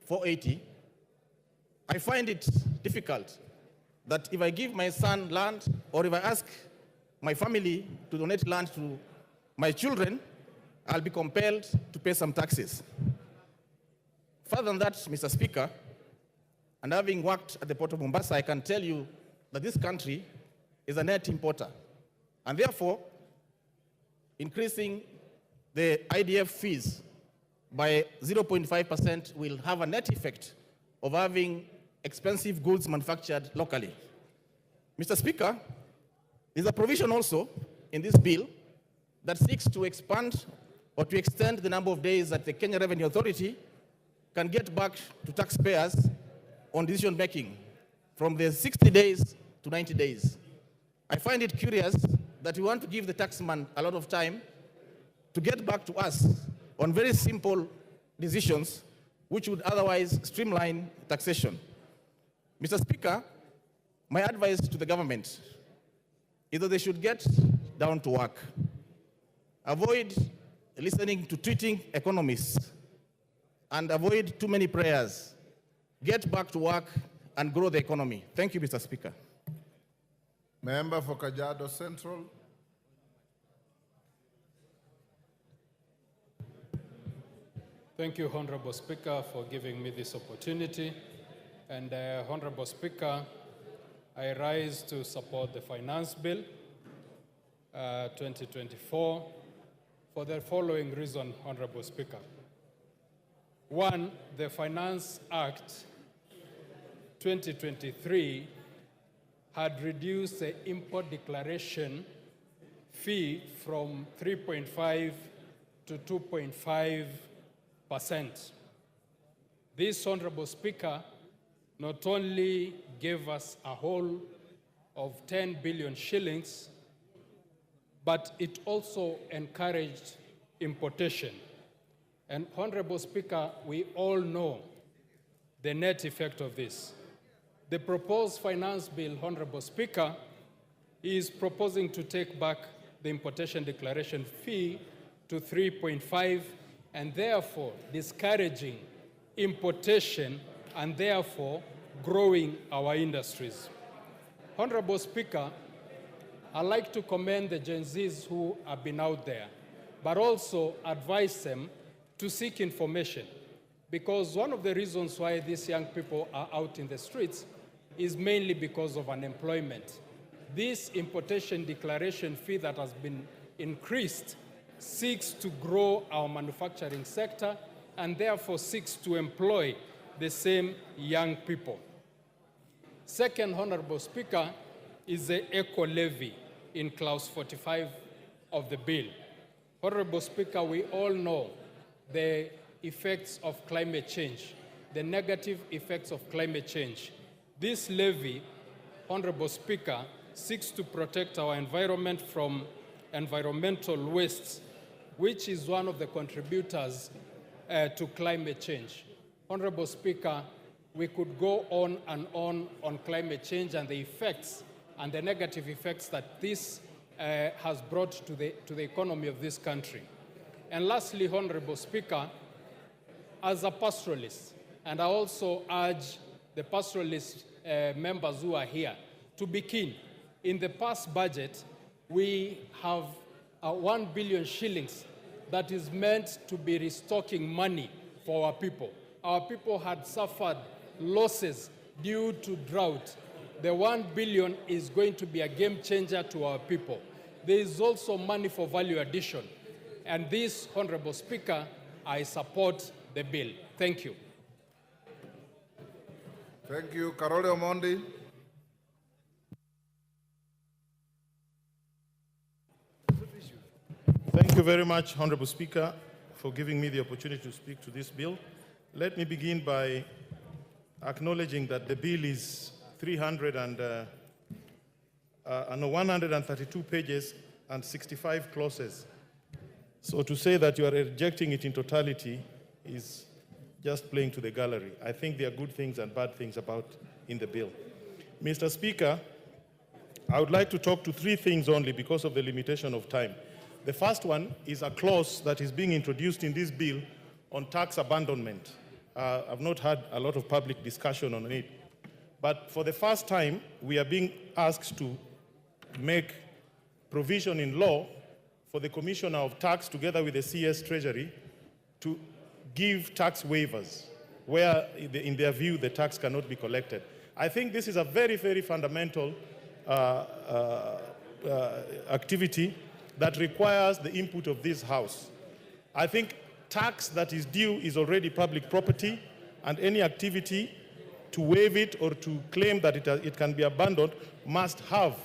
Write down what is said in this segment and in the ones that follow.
480, I find it difficult that if I give my son land or if I ask my family to donate land to my children, I'll be compelled to pay some taxes. Further than that, Mr. Speaker, and having worked at the Port of Mombasa, I can tell you that this country is a net importer. And therefore, increasing the IDF fees by 0.5% will have a net effect of having expensive goods manufactured locally. Mr. Speaker, there's a provision also in this bill that seeks to expand or to extend the number of days that the Kenya Revenue Authority can get back to taxpayers on decision making from the 60 days to 90 days. I find it curious that we want to give the taxman a lot of time to get back to us on very simple decisions which would otherwise streamline taxation. Mr. Speaker, my advice to the government is that they should get down to work. Avoid listening to tweeting economists and avoid too many prayers. Get back to work and grow the economy. Thank you, Mr. Speaker. Member for Kajiado Central. Thank you, Honorable Speaker, for giving me this opportunity. And Honorable Speaker, I rise to support the Finance Bill 2024 for the following reason, Honorable Speaker. One, the Finance Act 2023 had reduced the import declaration fee from 3.5 to 2.5%. This, Honorable Speaker, not only gave us a whole of 10 billion shillings, but it also encouraged importation. And Honorable Speaker, we all know the net effect of this. The proposed finance bill, Honorable Speaker, is proposing to take back the importation declaration fee to 3.5 and therefore discouraging importation and therefore growing our industries. Honorable Speaker, I'd like to commend the Gen Zs who have been out there, but also advise them to seek information, because one of the reasons why these young people are out in the streets is mainly because of unemployment. This importation declaration fee that has been increased seeks to grow our manufacturing sector and therefore seeks to employ the same young people. Second, Honorable Speaker, is the eco levy in clause 45 of the bill. Honorable Speaker, we all know the effects of climate change, the negative effects of climate change. This levy, Honorable Speaker, seeks to protect our environment from environmental wastes, which is one of the contributors to climate change. Honorable Speaker, we could go on on climate change and the effects and the negative effects that this has brought to the economy of this country. And lastly, Honorable Speaker, as a pastoralist, and I also urge the pastoralist members who are here to be keen. In the past budget, we have 1 billion shillings that is meant to be restocking money for our people. Our people had suffered losses due to drought. The 1 billion is going to be a game changer to our people. There is also money for value addition. And this, Honorable Speaker, I support the bill. Thank you. Thank you. Karole Omondi. Thank you very much, Honorable Speaker, for giving me the opportunity to speak to this bill. Let me begin by acknowledging that the bill is 132 pages and 65 clauses. So to say that you are rejecting it in totality is just playing to the gallery. I think there are good things and bad things about in the bill. Mr. Speaker, I would like to talk to 3 things only because of the limitation of time. The first one is a clause that is being introduced in this bill on tax abandonment. I've not had a lot of public discussion on it. But for the first time, we are being asked to make provision in law for the Commissioner of Tax, together with the CS Treasury, to give tax waivers where, in their view, the tax cannot be collected. I think this is a very, very fundamental activity that requires the input of this House. I think tax that is due is already public property, and any activity to waive it or to claim that it can be abandoned must have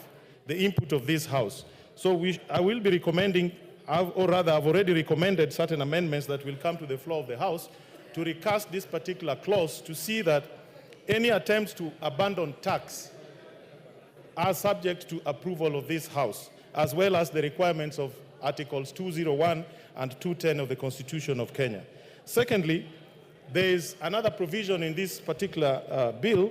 the input of this House. So I will be recommending, or rather I've already recommended certain amendments that will come to the floor of the House to recast this particular clause to see that any attempts to abandon tax are subject to approval of this House, as well as the requirements of Articles 201 and 210 of the Constitution of Kenya. Secondly, there is another provision in this particular bill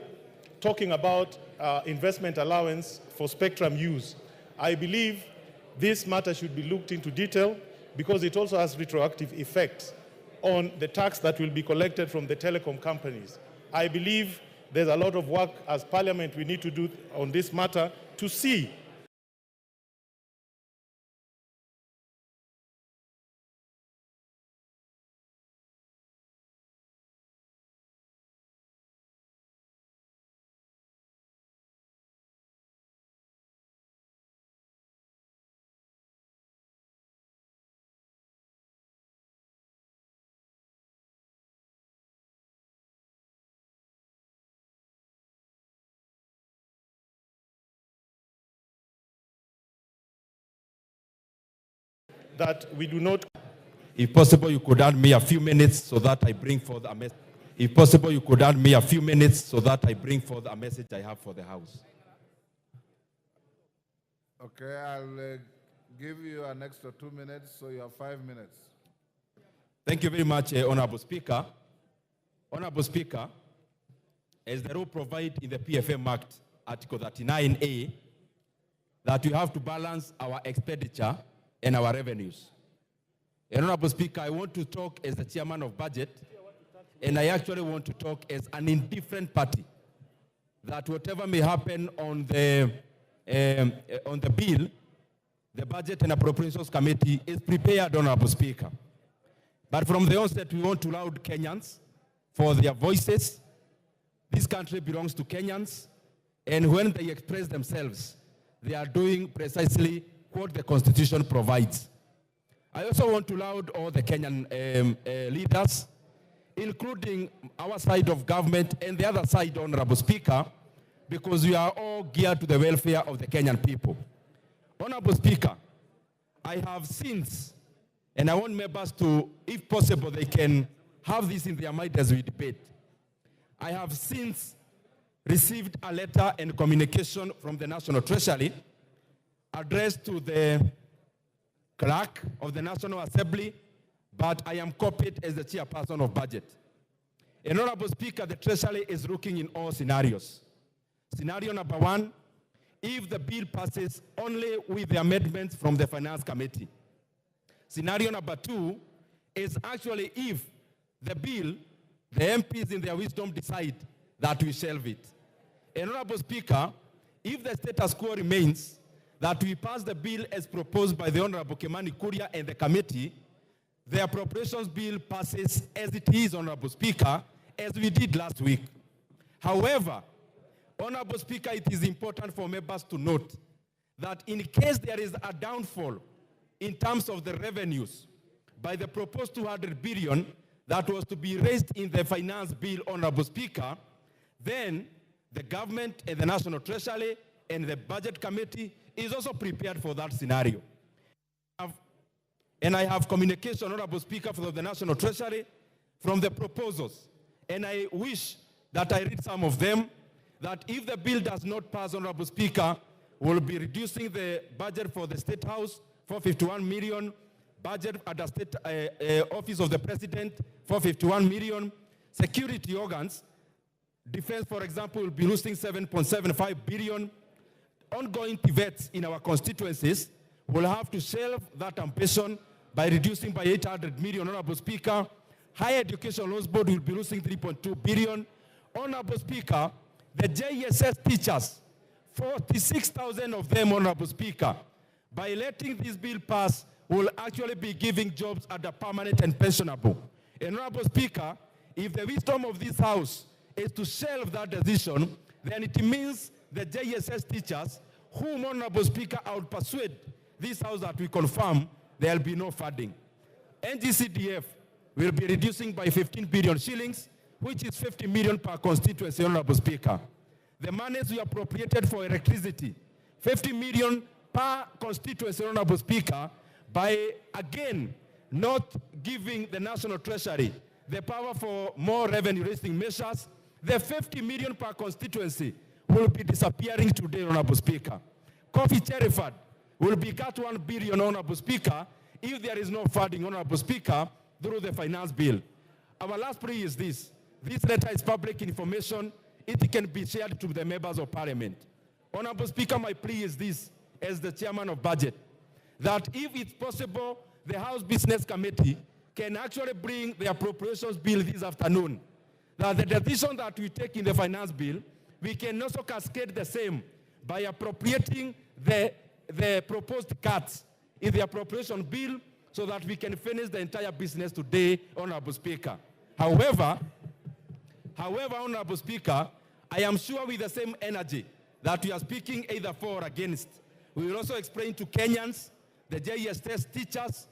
talking about investment allowance for spectrum use. I believe this matter should be looked into detail because it also has retroactive effects on the tax that will be collected from the telecom companies. I believe there's a lot of work as Parliament we need to do on this matter to see that we do not. If possible, you could add me a few minutes so that I bring forth a message. If possible, you could add me a few minutes so that I bring forth a message I have for the House. Okay, I'll give you an extra 2 minutes, so you have 5 minutes. Thank you very much, Honorable Speaker. Honorable Speaker, as the rule provides in the PFM Act, Article 39A, that we have to balance our expenditure and our revenues. Honorable Speaker, I want to talk as the chairman of budget, and I actually want to talk as an indifferent party, that whatever may happen on the bill, the Budget and Appropriations Committee is prepared, Honorable Speaker. But from the onset, we want to laud Kenyans for their voices. This country belongs to Kenyans, and when they express themselves, they are doing precisely what the Constitution provides. I also want to laud all the Kenyan leaders, including our side of government and the other side, Honorable Speaker, because we are all geared to the welfare of the Kenyan people. Honorable Speaker, I have since, and I want members to, if possible, they can have this in their mind as we debate. I have since received a letter and communication from the National Treasury addressed to the clerk of the National Assembly, but I am copied as the chairperson of budget. Honorable Speaker, the Treasury is looking in all scenarios. Scenario number one, if the bill passes only with the amendments from the Finance Committee. Scenario number two is actually if the bill, the MPs in their wisdom decide that we shelve it. Honorable Speaker, if the status quo remains, that we pass the bill as proposed by the Honorable Kimani Kuria and the committee, the appropriations bill passes as it is, Honorable Speaker, as we did last week. However, Honorable Speaker, it is important for members to note that in case there is a downfall in terms of the revenues by the proposed 200 billion that was to be raised in the finance bill, Honorable Speaker, then the government and the National Treasury and the Budget Committee is also prepared for that scenario. And I have communication, Honorable Speaker, from the National Treasury from the proposals. And I wish that I read some of them, that if the bill does not pass, Honorable Speaker, we'll be reducing the budget for the State House, 451 million, budget at the State Office of the President, 451 million, security organs, defense, for example, will be losing 7.75 billion, ongoing pivots in our constituencies will have to shelve that ambition by reducing by 800 million, Honorable Speaker. Higher Education Loans Board will be losing 3.2 billion. Honorable Speaker, the JSS teachers, 46,000 of them, Honorable Speaker, by letting this bill pass, will actually be giving jobs at the permanent and pensionable. Honorable Speaker, if the wisdom of this House is to shelve that decision, then it means the JSS teachers, whom, Honorable Speaker, I would persuade this House that we confirm there will be no funding. NGCDF will be reducing by 15 billion shillings, which is 50 million per constituency, Honorable Speaker. The monies we appropriated for electricity, 50 million per constituency, Honorable Speaker, by, again, not giving the National Treasury the power for more revenue-raising measures, the 50 million per constituency will be disappearing today, Honorable Speaker. Coffee Cheriford will be cut 1 billion, Honorable Speaker, if there is no funding, Honorable Speaker, through the finance bill. Our last plea is this. This letter is public information. It can be shared to the members of Parliament. Honorable Speaker, my plea is this, as the chairman of budget, that if it's possible, the House Business Committee can actually bring the appropriations bill this afternoon. That the decision that we take in the finance bill, we can also cascade the same by appropriating the proposed cuts in the appropriation bill so that we can finish the entire business today, Honorable Speaker. However, Honorable Speaker, I am sure with the same energy that we are speaking either for or against, we will also explain to Kenyans, the JSS teachers,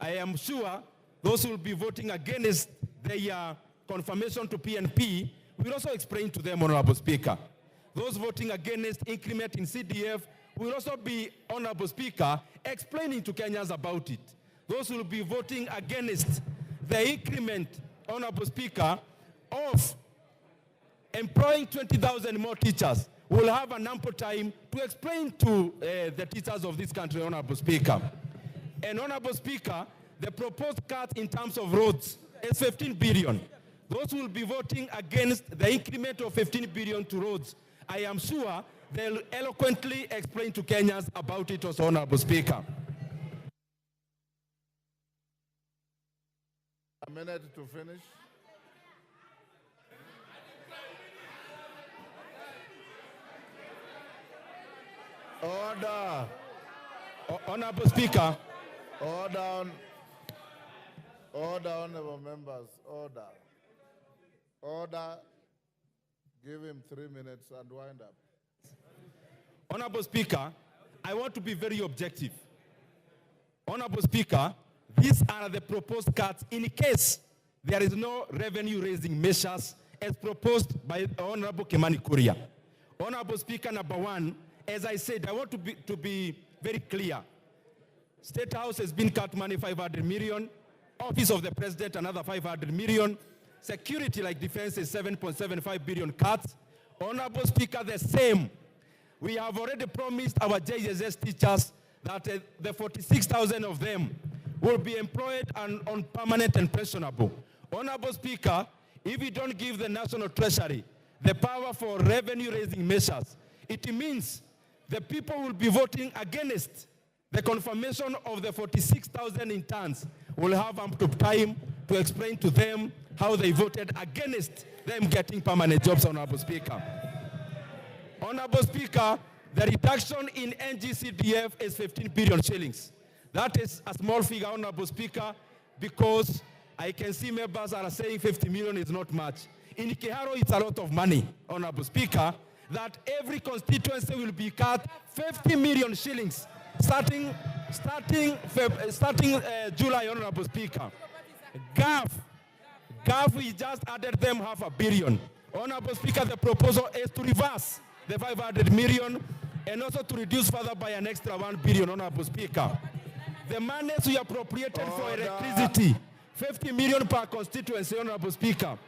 I am sure those who will be voting against their confirmation to PNP, we will also explain to them, Honorable Speaker. Those voting against increment in CDF will also be, Honorable Speaker, explaining to Kenyans about it. Those who will be voting against the increment, Honorable Speaker, of employing 20,000 more teachers will have an ample time to explain to the teachers of this country, Honorable Speaker. And Honorable Speaker, the proposed cut in terms of roads is 15 billion. Those who will be voting against the increment of 15 billion to roads, I am sure they'll eloquently explain to Kenyans about it also, Honorable Speaker. A minute to finish. Order. Honorable Speaker. Order. Order, honorable members. Order. Order. Give him 3 minutes and wind up. Honorable Speaker, I want to be very objective. Honorable Speaker, these are the proposed cuts in case there is no revenue-raising measures as proposed by Honorable Kimani Kuria. Honorable Speaker, number one, as I said, I want to be very clear. State House has been cut money 500 million. Office of the President, another 500 million. Security like defense is 7.75 billion cuts. Honorable Speaker, the same. We have already promised our JSS teachers that the 46,000 of them will be employed on permanent and pensionable. Honorable Speaker, if we don't give the National Treasury the power for revenue-raising measures, it means the people will be voting against the confirmation of the 46,000 interns. Will have ample time to explain to them how they voted against them getting permanent jobs, Honorable Speaker. Honorable Speaker, the reduction in NGCDF is 15 billion shillings. That is a small figure, Honorable Speaker, because I can see members are saying 50 million is not much. In Kiharo, it's a lot of money, Honorable Speaker, that every constituency will be cut 50 million shillings starting July, Honorable Speaker. GAF, we just added them 500 million. Honorable Speaker, the proposal is to reverse the 500 million and also to reduce further by an extra 1 billion, Honorable Speaker. The monies we appropriated for electricity, 50 million per constituency, Honorable Speaker.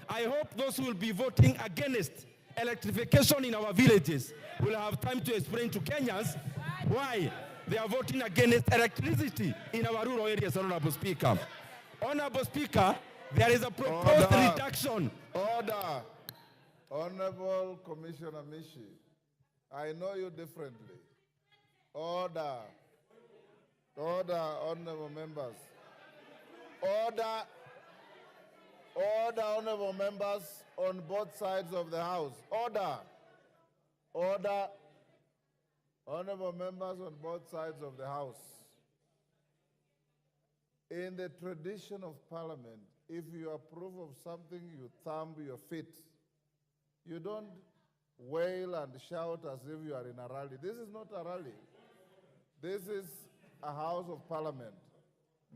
I hope those who will be voting against electrification in our villages will have time to explain to Kenyans why they are voting against electricity in our rural areas, Honorable Speaker. Honorable Speaker, there is a proposed reduction. Order. Honorable Commissioner Mishi, I know you differently. Order. Order, honorable members. Order. Order, honorable members on both sides of the House. Order. Order. Honorable members on both sides of the House. In the tradition of Parliament, if you approve of something, you thumb your feet. You don't wail and shout as if you are in a rally. This is not a rally. This is a House of Parliament.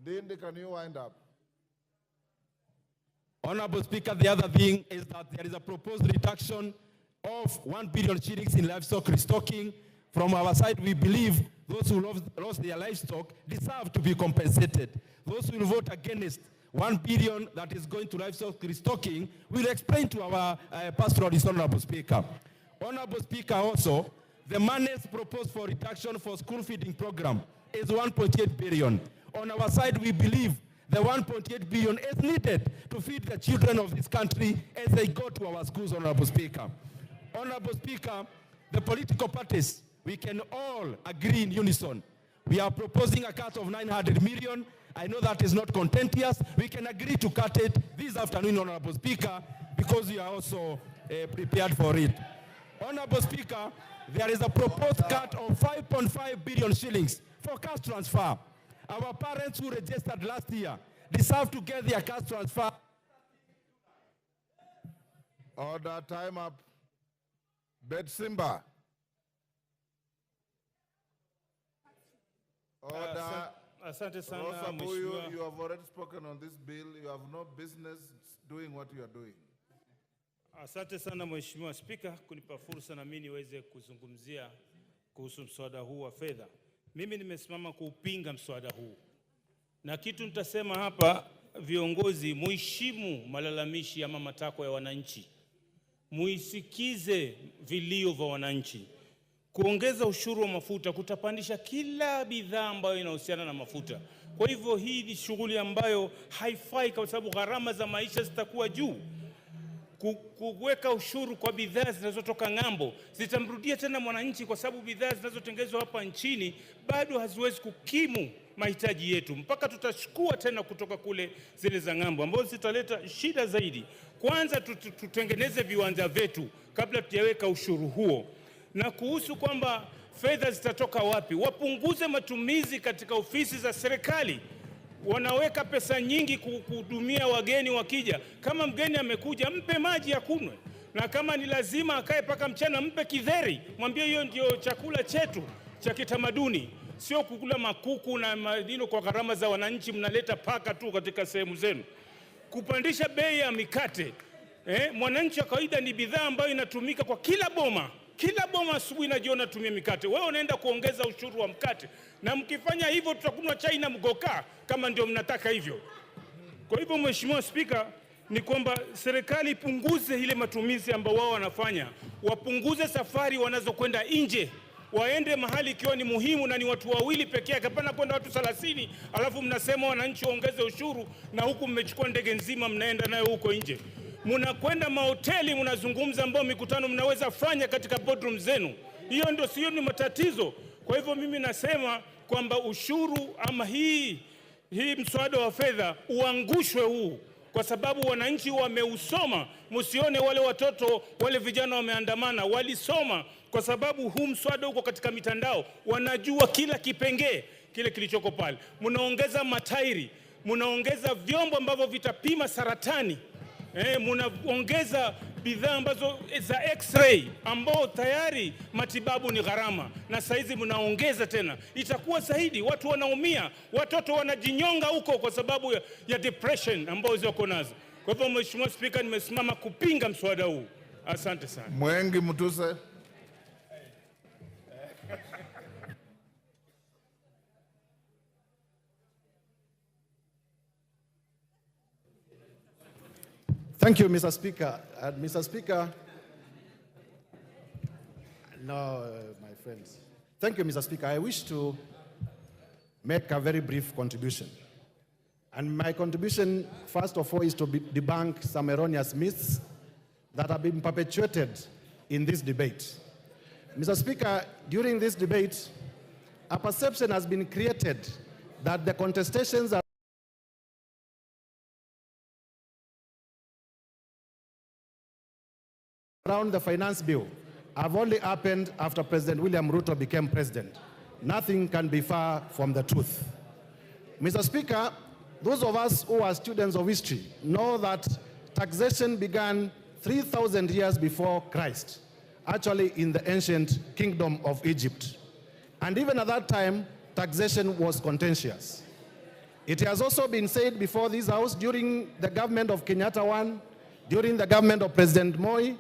Dindi, can you wind up? Honorable Speaker, the other thing is that there is a proposed reduction of 1 billion shillings in livestock restocking. From our side, we believe those who lost their livestock deserve to be compensated. Those who will vote against 1 billion that is going to livestock restocking will explain to our pastoralist, Honorable Speaker. Honorable Speaker, also, the monies proposed for reduction for school feeding program is 1.8 billion. On our side, we believe the 1.8 billion is needed to feed the children of this country as they go to our schools, Honorable Speaker. Honorable Speaker, the political parties, we can all agree in unison. We are proposing a cut of 900 million. I know that is not contentious. We can agree to cut it this afternoon, Honorable Speaker, because we are also prepared for it. Honorable Speaker, there is a proposed cut of 5.5 billion shillings for cash transfer. Our parents who registered last year deserve to get their cash transfer. Order, time up. Bet Simba. Order. Asante sana Rosa Buyu, Mheshimiwa. you have already spoken on this bill. You have no business doing what you are doing. Asante sana Mheshimiwa Spika kunipa fursa na mimi niweze kuzungumzia kuhusu mswada huu wa fedha. Mimi nimesimama kuupinga mswada huu. Na kitu nitasema hapa, viongozi muheshimu malalamishi ama matakwa ya wananchi. Muisikize vilio vya wananchi. Kuongeza ushuru wa mafuta kutapandisha kila bidhaa ambayo inahusiana na mafuta. Kwa hivyo hii ni shughuli ambayo haifai kwa sababu gharama za maisha zitakuwa juu. Kuweka ushuru kwa bidhaa zinazotoka ng'ambo zitamrudia tena mwananchi, kwa sababu bidhaa zinazotengenezwa hapa nchini bado haziwezi kukimu mahitaji yetu, mpaka tutachukua tena kutoka kule zile za ng'ambo, ambazo zitaleta shida zaidi. Kwanza tutengeneze viwanja vyetu kabla tujaweka ushuru huo. Na kuhusu kwamba fedha zitatoka wapi, wapunguze matumizi katika ofisi za serikali. Wanaweka pesa nyingi kuhudumia wageni wakija. Kama mgeni amekuja, mpe maji ya kunywa, na kama ni lazima akae paka mchana, mpe kidheri, mwambie hiyo ndio chakula chetu cha kitamaduni, sio kukula makuku na madino kwa gharama za wananchi. Mnaleta paka tu katika sehemu zenu. Kupandisha bei ya mikate, mwananchi wa kawaida ni bidhaa ambayo inatumika kwa kila boma. Kila boma asubuhi na jioni natumia mikate. Wewe unaenda kuongeza ushuru wa mkate. Na mkifanya hivyo tutakunywa chai na mgoka kama ndio mnataka hivyo. Kwa hivyo Mheshimiwa Spika, ni kwamba serikali ipunguze ile matumizi ambao wao wanafanya. Wapunguze safari wanazokwenda nje. Waende mahali ikiwa ni muhimu na ni watu wawili pekee yake, hapana kwenda watu 30 alafu mnasema wananchi waongeze ushuru na huku mmechukua ndege nzima mnaenda nayo huko nje. Mnakwenda mahoteli, mnazungumza ambao mikutano mnaweza fanya katika boardroom zenu. Hiyo ndio sio ni matatizo. Kwa hivyo mimi nasema kwamba ushuru ama hii mswada wa fedha uangushwe huu, kwa sababu wananchi wameusoma. Msione wale watoto wale vijana wameandamana, walisoma kwa sababu huu mswada uko katika mitandao, wanajua kila kipengee kile kilichoko pale. Mnaongeza matairi, mnaongeza vyombo ambavyo vitapima saratani. Mnaongeza bidhaa ambazo za x-ray ambao tayari matibabu ni gharama, na saizi mnaongeza tena. Itakuwa zaidi, watu wanaumia, watoto wanajinyonga huko kwa sababu ya depression ambao ziko nazo. Kwa hivyo Mheshimiwa Spika, nimesimama kupinga mswada huu. Asante sana. Mwengi Mutuse. Thank you, Mr. Speaker. Mr. Speaker, my friends. Thank you, Mr. Speaker. I wish to make a very brief contribution. And my contribution, first of all, is to debunk some erroneous myths that have been perpetuated in this debate. Mr. Speaker, during this debate, a perception has been created that the contestations are around the finance bill have only happened after President William Ruto became president. Nothing can be far from the truth. Mr. Speaker, those of us who are students of history know that taxation began 3,000 years before Christ, actually in the ancient kingdom of Egypt. And even at that time, taxation was contentious. It has also been said before this House during the government of Kenyatta I, during the government of President Moi,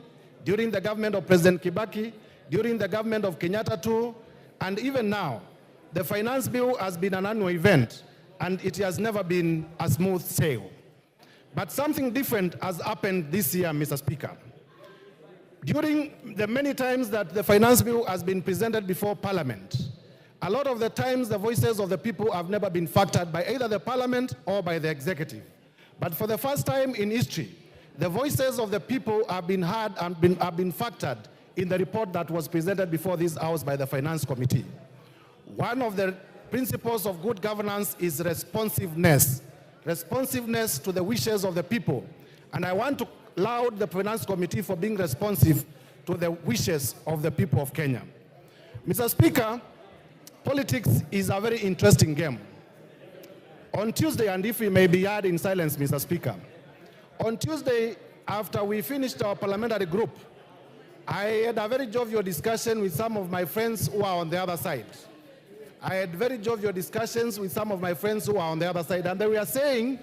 during the government of President Kibaki, during the government of Kenyatta II, and even now, the finance bill has been an annual event, and it has never been a smooth sail. But something different has happened this year, Mr. Speaker. During the many times that the finance bill has been presented before Parliament, a lot of the times the voices of the people have never been factored by either the Parliament or by the executive. But for the first time in history, the voices of the people have been heard and have been factored in the report that was presented before this House by the Finance Committee. One of the principles of good governance is responsiveness. Responsiveness to the wishes of the people. And I want to laud the Finance Committee for being responsive to the wishes of the people of Kenya. Mr. Speaker, politics is a very interesting game. On Tuesday, and if we may be heard in silence, Mr. Speaker, on Tuesday, after we finished our parliamentary group, I had a very jovial discussion with some of my friends who are on the other side. I had very jovial discussions with some of my friends who are on the other side, and they were saying,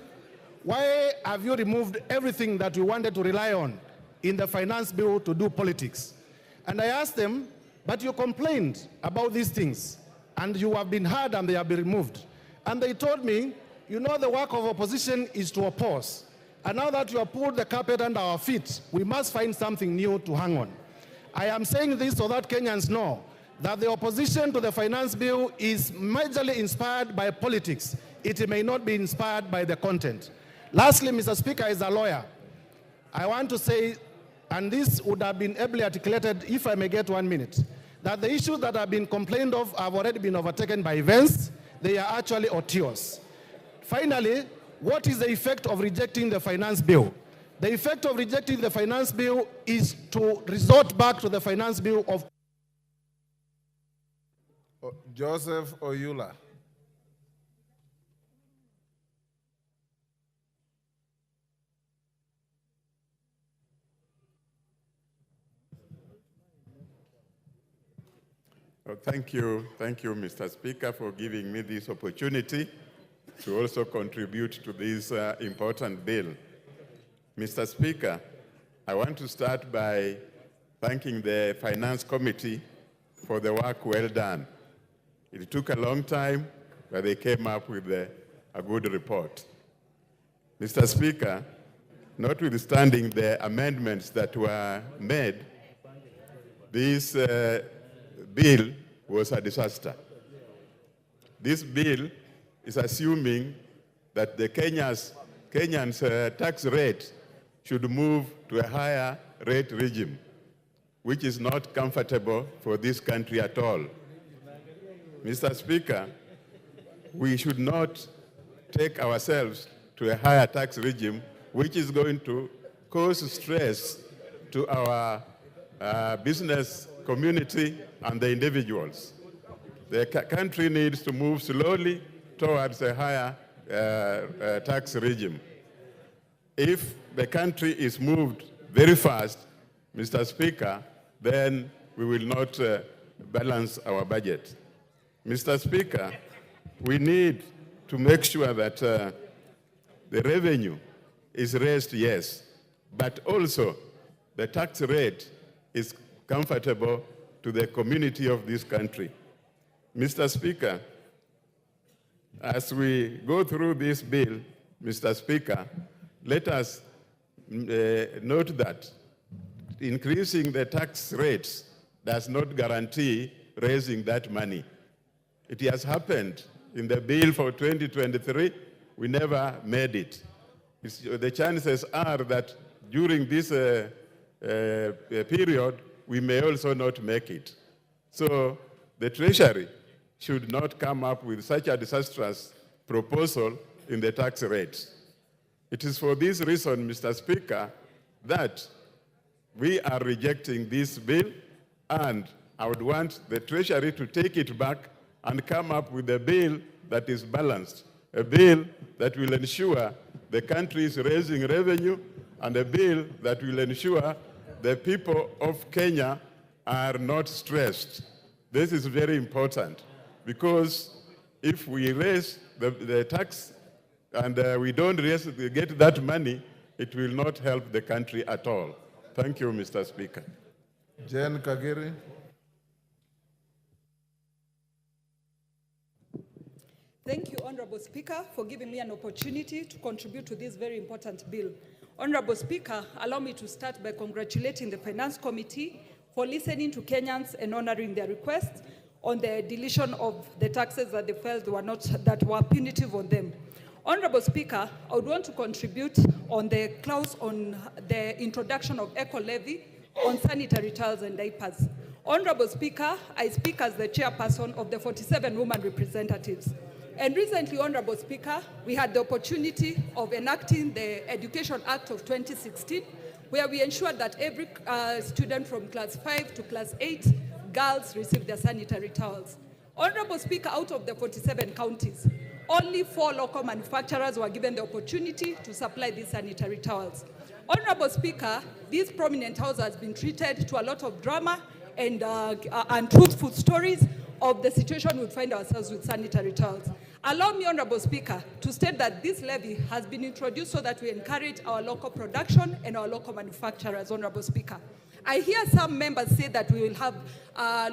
why have you removed everything that you wanted to rely on in the finance bill to do politics? And I asked them, but you complained about these things, and you have been heard and they have been removed. And they told me, you know, the work of opposition is to oppose. And now that you have pulled the carpet under our feet, we must find something new to hang on. I am saying this so that Kenyans know that the opposition to the finance bill is majorly inspired by politics. It may not be inspired by the content. Lastly, Mr. Speaker, as a lawyer, I want to say, and this would have been ably articulated if I may get 1 minute, that the issues that have been complained of have already been overtaken by events. They are actually otious. Finally, what is the effect of rejecting the finance bill? The effect of rejecting the finance bill is to resort back to the finance bill of Joseph Oyula. Well, thank you, Mr. Speaker, for giving me this opportunity to also contribute to this important bill. Mr. Speaker, I want to start by thanking the Finance Committee for the work well done. It took a long time, but they came up with a good report. Mr. Speaker, notwithstanding the amendments that were made, this bill was a disaster. This bill is assuming that the Kenyans' tax rate should move to a higher rate regime, which is not comfortable for this country at all. Mr. Speaker, we should not take ourselves to a higher tax regime, which is going to cause stress to our business community and the individuals. The country needs to move slowly towards a higher tax regime. If the country is moved very fast, Mr. Speaker, then we will not balance our budget. Mr. Speaker, we need to make sure that the revenue is raised, yes, but also the tax rate is comfortable to the community of this country. Mr. Speaker, as we go through this bill, Mr. Speaker, let us note that increasing the tax rates does not guarantee raising that money. It has happened in the bill for 2023. We never made it. The chances are that during this period, we may also not make it. So the Treasury should not come up with such a disastrous proposal in the tax rate. It is for this reason, Mr. Speaker, that we are rejecting this bill, and I would want the Treasury to take it back and come up with a bill that is balanced, a bill that will ensure the country is raising revenue, and a bill that will ensure the people of Kenya are not stressed. This is very important, because if we raise the tax and we don't get that money, it will not help the country at all. Thank you, Mr. Speaker. Jen Kagiri. Thank you, Honorable Speaker, for giving me an opportunity to contribute to this very important bill. Honorable Speaker, allow me to start by congratulating the Finance Committee for listening to Kenyans and honoring their request on the deletion of the taxes that they felt that were punitive on them. Honorable Speaker, I would want to contribute on the clause on the introduction of eco-levy on sanitary towels and diapers. Honorable Speaker, I speak as the chairperson of the 47 women representatives. And recently, Honorable Speaker, we had the opportunity of enacting the Education Act of 2016, where we ensured that every student from class 5 to class 8, girls receive their sanitary towels. Honorable Speaker, out of the 47 counties, only 4 local manufacturers were given the opportunity to supply these sanitary towels. Honorable Speaker, this prominent house has been treated to a lot of drama and truthful stories of the situation we find ourselves with sanitary towels. Allow me, Honorable Speaker, to state that this levy has been introduced so that we encourage our local production and our local manufacturers, Honorable Speaker. I hear some members say that we will have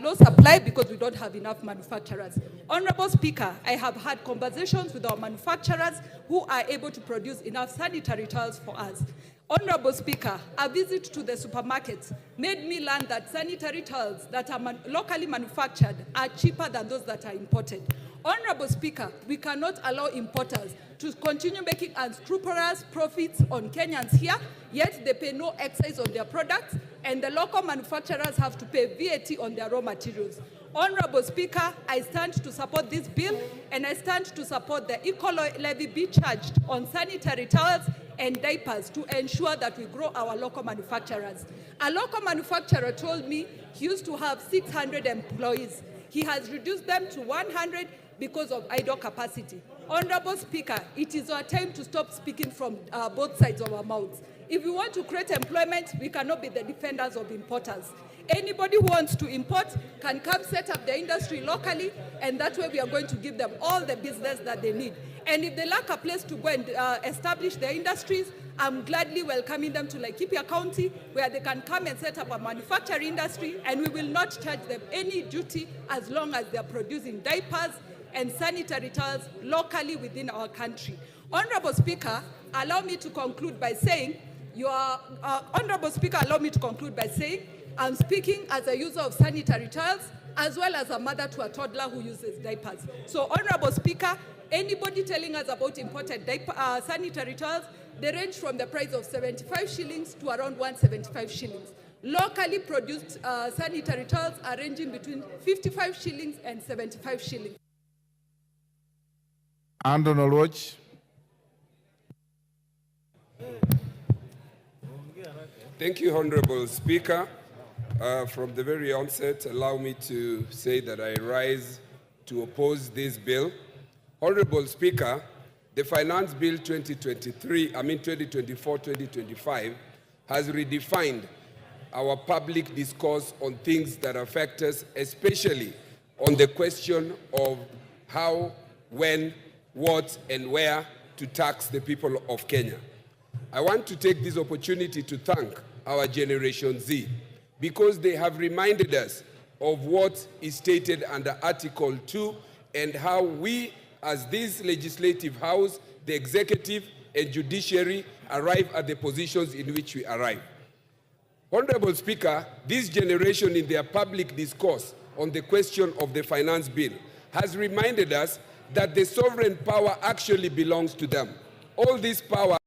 low supply because we don't have enough manufacturers. Honorable Speaker, I have had conversations with our manufacturers who are able to produce enough sanitary towels for us. Honorable Speaker, a visit to the supermarkets made me learn that sanitary towels that are locally manufactured are cheaper than those that are imported. Honorable Speaker, we cannot allow importers to continue making unscrupulous profits on Kenyans here, yet they pay no excise on their products, and the local manufacturers have to pay VAT on their raw materials. Honorable Speaker, I stand to support this bill, and I stand to support the eco-levy be charged on sanitary towels and diapers to ensure that we grow our local manufacturers. A local manufacturer told me he used to have 600 employees. He has reduced them to 100 because of idle capacity. Honorable Speaker, it is our time to stop speaking from both sides of our mouths. If we want to create employment, we cannot be the defenders of importers. Anybody who wants to import can come set up their industry locally, and that way we are going to give them all the business that they need. And if they lack a place to go and establish their industries, I'm gladly welcoming them to Laikipia County, where they can come and set up a manufacturing industry, and we will not charge them any duty as long as they are producing diapers and sanitary towels locally within our country. Honorable Speaker, allow me to conclude by saying, Honorable Speaker, allow me to conclude by saying, I'm speaking as a user of sanitary towels, as well as a mother to a toddler who uses diapers. So, Honorable Speaker, anybody telling us about imported sanitary towels, they range from the price of 75 shillings to around 175 shillings. Locally produced sanitary towels are ranging between 55 shillings and 75 shillings. Andon Olwach. Thank you, Honorable Speaker. From the very onset, allow me to say that I rise to oppose this bill. Honorable Speaker, the Finance Bill 2024-2025 has redefined our public discourse on things that affect us, especially on the question of how, when, what, and where to tax the people of Kenya. I want to take this opportunity to thank our Generation Z, because they have reminded us of what is stated under Article 2 and how we, as this legislative house, the executive and judiciary, arrive at the positions in which we arrive. Honorable Speaker, this generation in their public discourse on the question of the finance bill has reminded us that the sovereign power actually belongs to them. All this power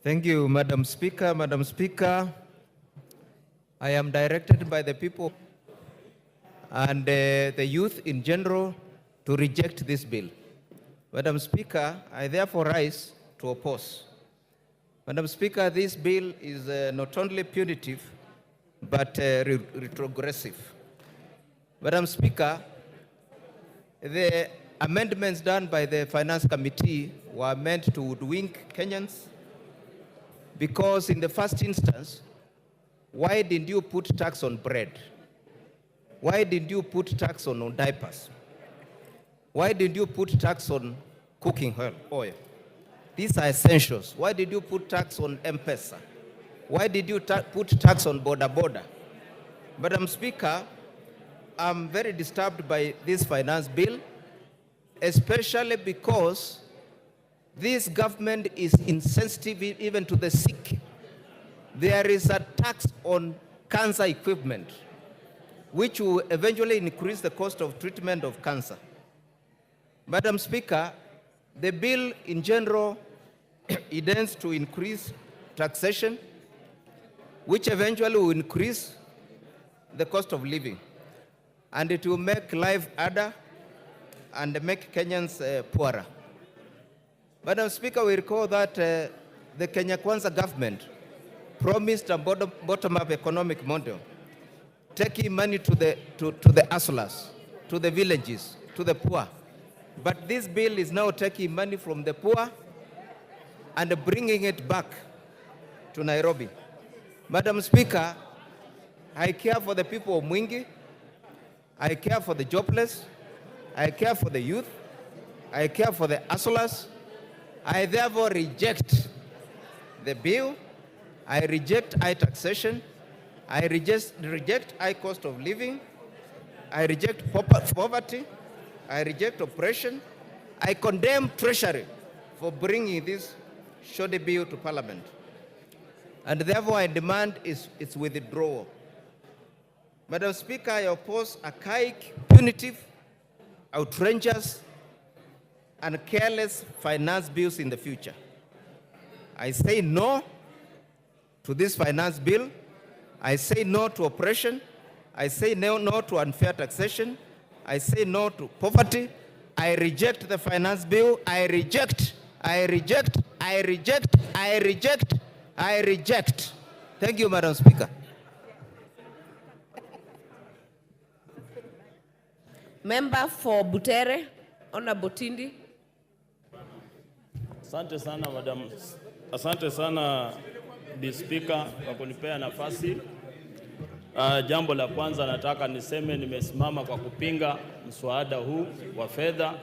Thank you, Madam Speaker. Madam Speaker, I am directed by the people and the youth in general to reject this bill. Madam Speaker, I therefore rise to oppose. Madam Speaker, this bill is not only punitive, but retrogressive. Madam Speaker, the amendments done by the Finance Committee were meant to hoodwink Kenyans, because in the first instance, why didn't you put tax on bread? Why didn't you put tax on diapers? Why did you put tax on cooking oil? These are essentials. Why did you put tax on M-Pesa? Why did you put tax on boda? Madam Speaker, I'm very disturbed by this finance bill, especially because this government is insensitive even to the sick. There is a tax on cancer equipment, which will eventually increase the cost of treatment of cancer. Madam Speaker, the bill in general intends to increase taxation, which eventually will increase the cost of living. And it will make life harder and make Kenyans poorer. Madam Speaker, we recall that the Kenya Kwanza government promised a bottom-up economic model, taking money to the hustlers, to the villages, to the poor. But this bill is now taking money from the poor and bringing it back to Nairobi. Madam Speaker, I care for the people of Mwingi. I care for the jobless. I care for the youth. I care for the hustlers. I therefore reject the bill. I reject high taxation. I reject high cost of living. I reject poverty. I reject oppression. I condemn Treasury for bringing this shoddy bill to Parliament. And therefore I demand its withdrawal. Madam Speaker, I oppose archaic, punitive, outrageous, and careless finance bills in the future. I say no to this finance bill. I say no to oppression. I say no to unfair taxation. I say no to poverty. I reject the finance bill. I reject. Thank you, Madam Speaker. Member for Butere, Honorable Tindi. Asante sana madam. Asante sana Bi Speaker kwa kunipea nafasi. Jambo la kwanza nataka niseme nimesimama kwa kupinga mswada huu wa fedha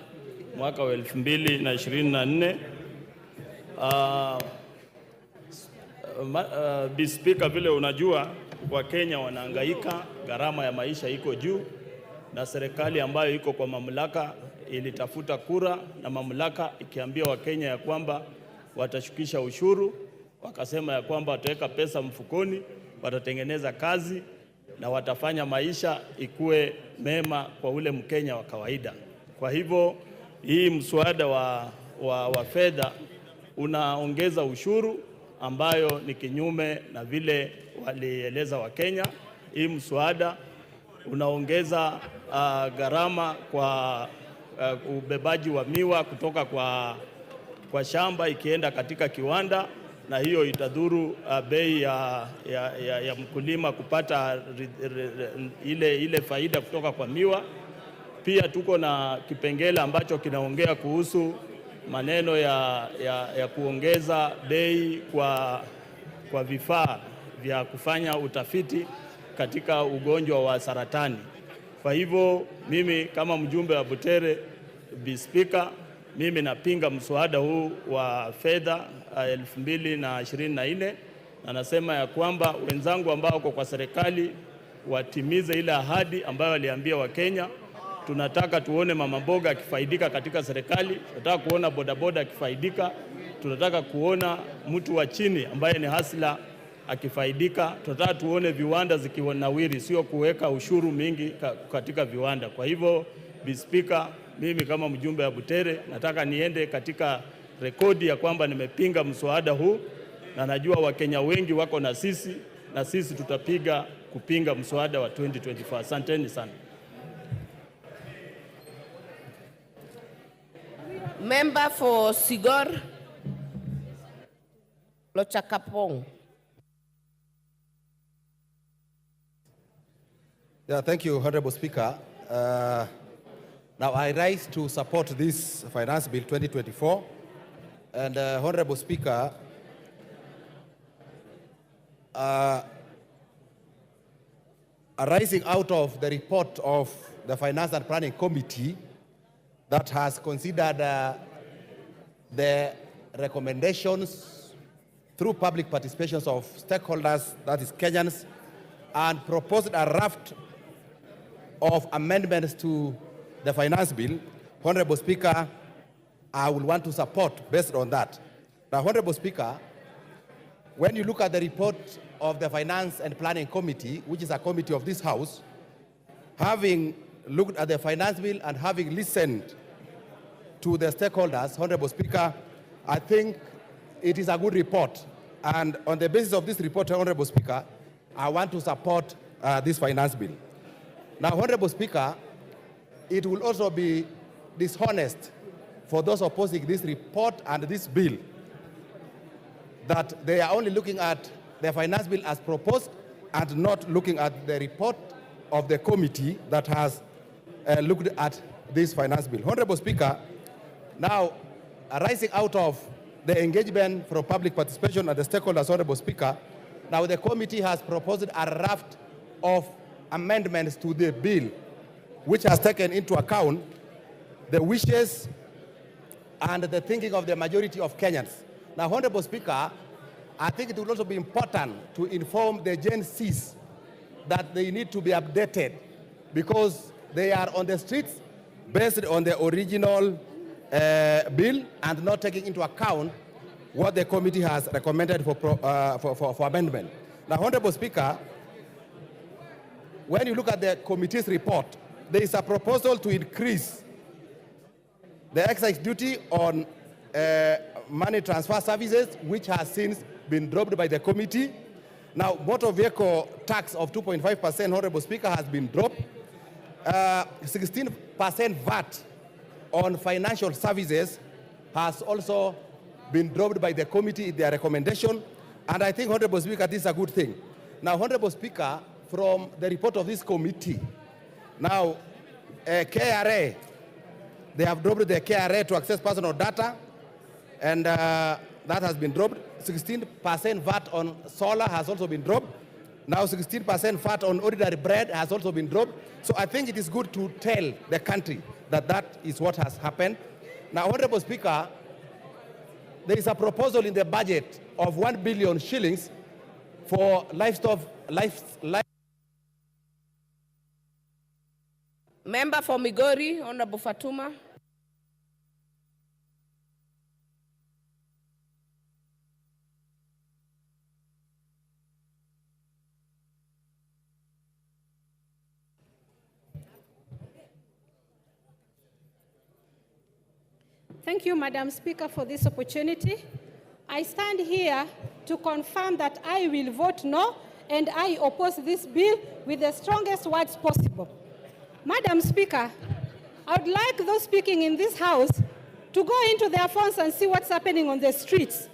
mwaka wa 2024. Bi Speaker, vile unajua kwa Kenya wanahangaika, gharama ya maisha iko juu, na serikali ambayo iko kwa mamlaka ilitafuta kura na mamlaka ikiambia Wakenya ya kwamba watashukisha ushuru, wakasema ya kwamba wataweka pesa mfukoni, watatengeneza kazi na watafanya maisha ikue mema kwa ule Mkenya wa kawaida. Kwa hivyo hii mswada wa fedha unaongeza ushuru ambayo ni kinyume na vile walieleza Wakenya. Hii mswada unaongeza gharama kwa ubebaji wa miwa kutoka kwa shamba ikienda katika kiwanda, na hiyo itadhuru bei ya mkulima kupata ile faida kutoka kwa miwa. Pia tuko na kipengele ambacho kinaongea kuhusu maneno ya kuongeza bei kwa vifaa vya kufanya utafiti katika ugonjwa wa saratani. Kwa hivyo mimi kama mjumbe wa Butere, Bi Speaker, mimi napinga mswada huu wa fedha 2024, na nasema ya kwamba wenzangu ambao wako kwa serikali watimize ile ahadi ambayo waliambia Wakenya. Tunataka tuone mama mboga akifaidika katika serikali, tunataka kuona bodaboda akifaidika, tunataka kuona mtu wa chini ambaye ni hasla akifaidika, tunataka tuone viwanda zikiwanawiri, sio kuweka ushuru mingi katika viwanda. Kwa hivyo Bi Speaker, mimi kama mjumbe wa Butere nataka niende katika rekodi ya kwamba nimepinga mswada huu na najua Wakenya wengi wako na sisi tutapiga kupinga mswada wa 2024. Asanteni sana. Member for Sigor Lochakapong. Yeah, thank you, Honorable Speaker. Now I rise to support this Finance Bill 2024. And Honorable Speaker, arising out of the report of the Finance and Planning Committee that has considered the recommendations through public participations of stakeholders, that is Kenyans, and proposed a raft of amendments to the Finance Bill, Honorable Speaker, I will want to support based on that. Now, Honorable Speaker, when you look at the report of the Finance and Planning Committee, which is a committee of this House, having looked at the Finance Bill and having listened to the stakeholders, Honorable Speaker, I think it is a good report. And on the basis of this report, Honorable Speaker, I want to support this Finance Bill. Now, Honorable Speaker, it will also be dishonest for those opposing this report and this bill that they are only looking at the Finance Bill as proposed and not looking at the report of the committee that has looked at this Finance Bill. Honorable Speaker, now arising out of the engagement from public participation and the stakeholders, Honorable Speaker, now the committee has proposed a raft of amendments to the bill, which has taken into account the wishes and the thinking of the majority of Kenyans. Now, Honorable Speaker, I think it will also be important to inform the Gen Zs that they need to be updated because they are on the streets based on the original bill and not taking into account what the committee has recommended for amendment. Now, Honorable Speaker, when you look at the committee's report, there is a proposal to increase the excise duty on money transfer services, which has since been dropped by the committee. Now, motor vehicle tax of 2.5%, Honorable Speaker, has been dropped. 16% VAT on financial services has also been dropped by the committee in their recommendation. And I think, Honorable Speaker, this is a good thing. Now, Honorable Speaker, from the report of this committee, now, KRA, they have dropped the KRA to access personal data, and that has been dropped. 16% VAT on solar has also been dropped. Now 16% VAT on ordinary bread has also been dropped. So I think it is good to tell the country that that is what has happened. Now, Honorable Speaker, there is a proposal in the budget of 1 billion shillings for livestock. Member for Migori, Honorable Fatuma. Thank you, Madam Speaker, for this opportunity. I stand here to confirm that I will vote no, and I oppose this bill with the strongest words possible. Madam Speaker, I would like those speaking in this House to go into their phones and see what's happening on the streets.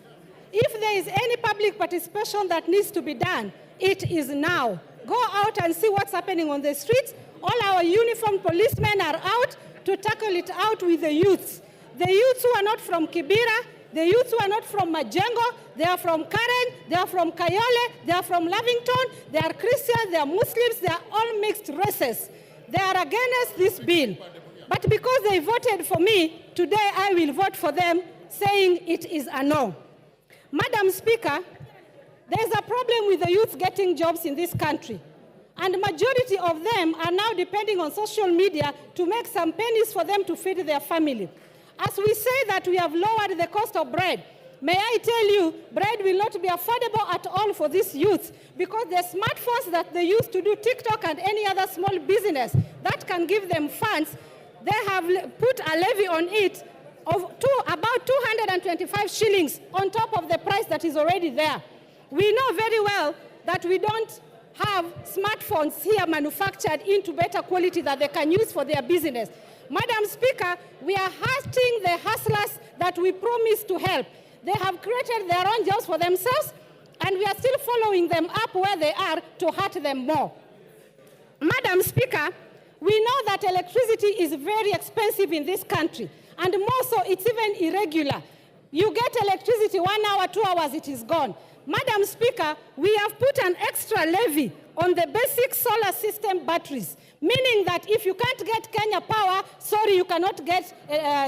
If there is any public participation that needs to be done, it is now. Go out and see what's happening on the streets. All our uniformed policemen are out to tackle it out with the youths. The youths who are not from Kibera, the youths who are not from Majengo, they are from Karen, they are from Kayole, they are from Lavington, they are Christians, they are Muslims, they are all mixed races. They are against this bill. But because they voted for me, today I will vote for them, saying it is a no. Madam Speaker, there is a problem with the youth getting jobs in this country. And the majority of them are now depending on social media to make some pennies for them to feed their family. As we say that we have lowered the cost of bread, may I tell you, bread will not be affordable at all for these youths because the smartphones that they use to do TikTok and any other small business that can give them funds, they have put a levy on it about 225 shillings on top of the price that is already there. We know very well that we don't have smartphones here manufactured into better quality that they can use for their business. Madam Speaker, we are hurting the hustlers that we promised to help. They have created their own jobs for themselves, and we are still following them up where they are to hurt them more. Madam Speaker, we know that electricity is very expensive in this country, and more so, it's even irregular. You get electricity 1 hour, 2 hours, it is gone. Madam Speaker, we have put an extra levy on the basic solar system batteries, meaning that if you can't get Kenya power, sorry, you cannot get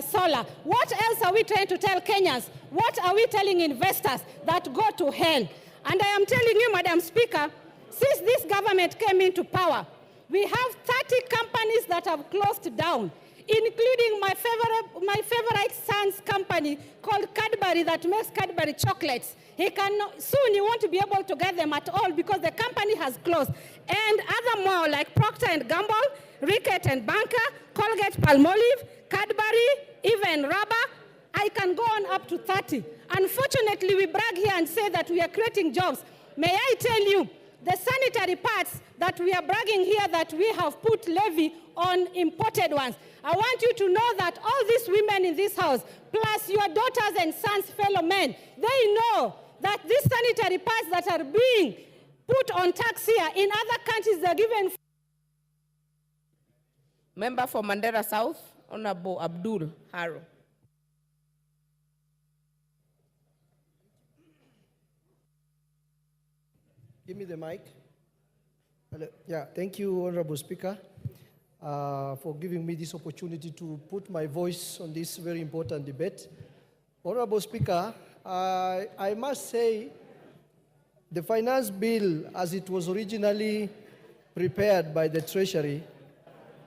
solar. What else are we trying to tell Kenyans? What are we telling investors? That go to hell. And I am telling you, Madam Speaker, since this government came into power, we have 30 companies that have closed down, including my favorite son's company called Cadbury that makes Cadbury chocolates. Soon he won't be able to get them at all because the company has closed. And other more like Procter & Gamble, Rickett & Banker, Colgate Palmolive, Cadbury, even Rubber. I can go on up to 30. Unfortunately, we brag here and say that we are creating jobs. May I tell you, the sanitary pads that we are bragging here that we have put levy on imported ones. I want you to know that all these women in this house, plus your daughters and sons, fellow men, they know that these sanitary pads that are being put on tax here, in other countries they're given. Member for Mandera South, Honorable Abdul Haro. Give me the mic. Hello. Yeah, thank you, Honorable Speaker, for giving me this opportunity to put my voice on this very important debate. Honorable Speaker, I must say the finance bill, as it was originally prepared by the Treasury,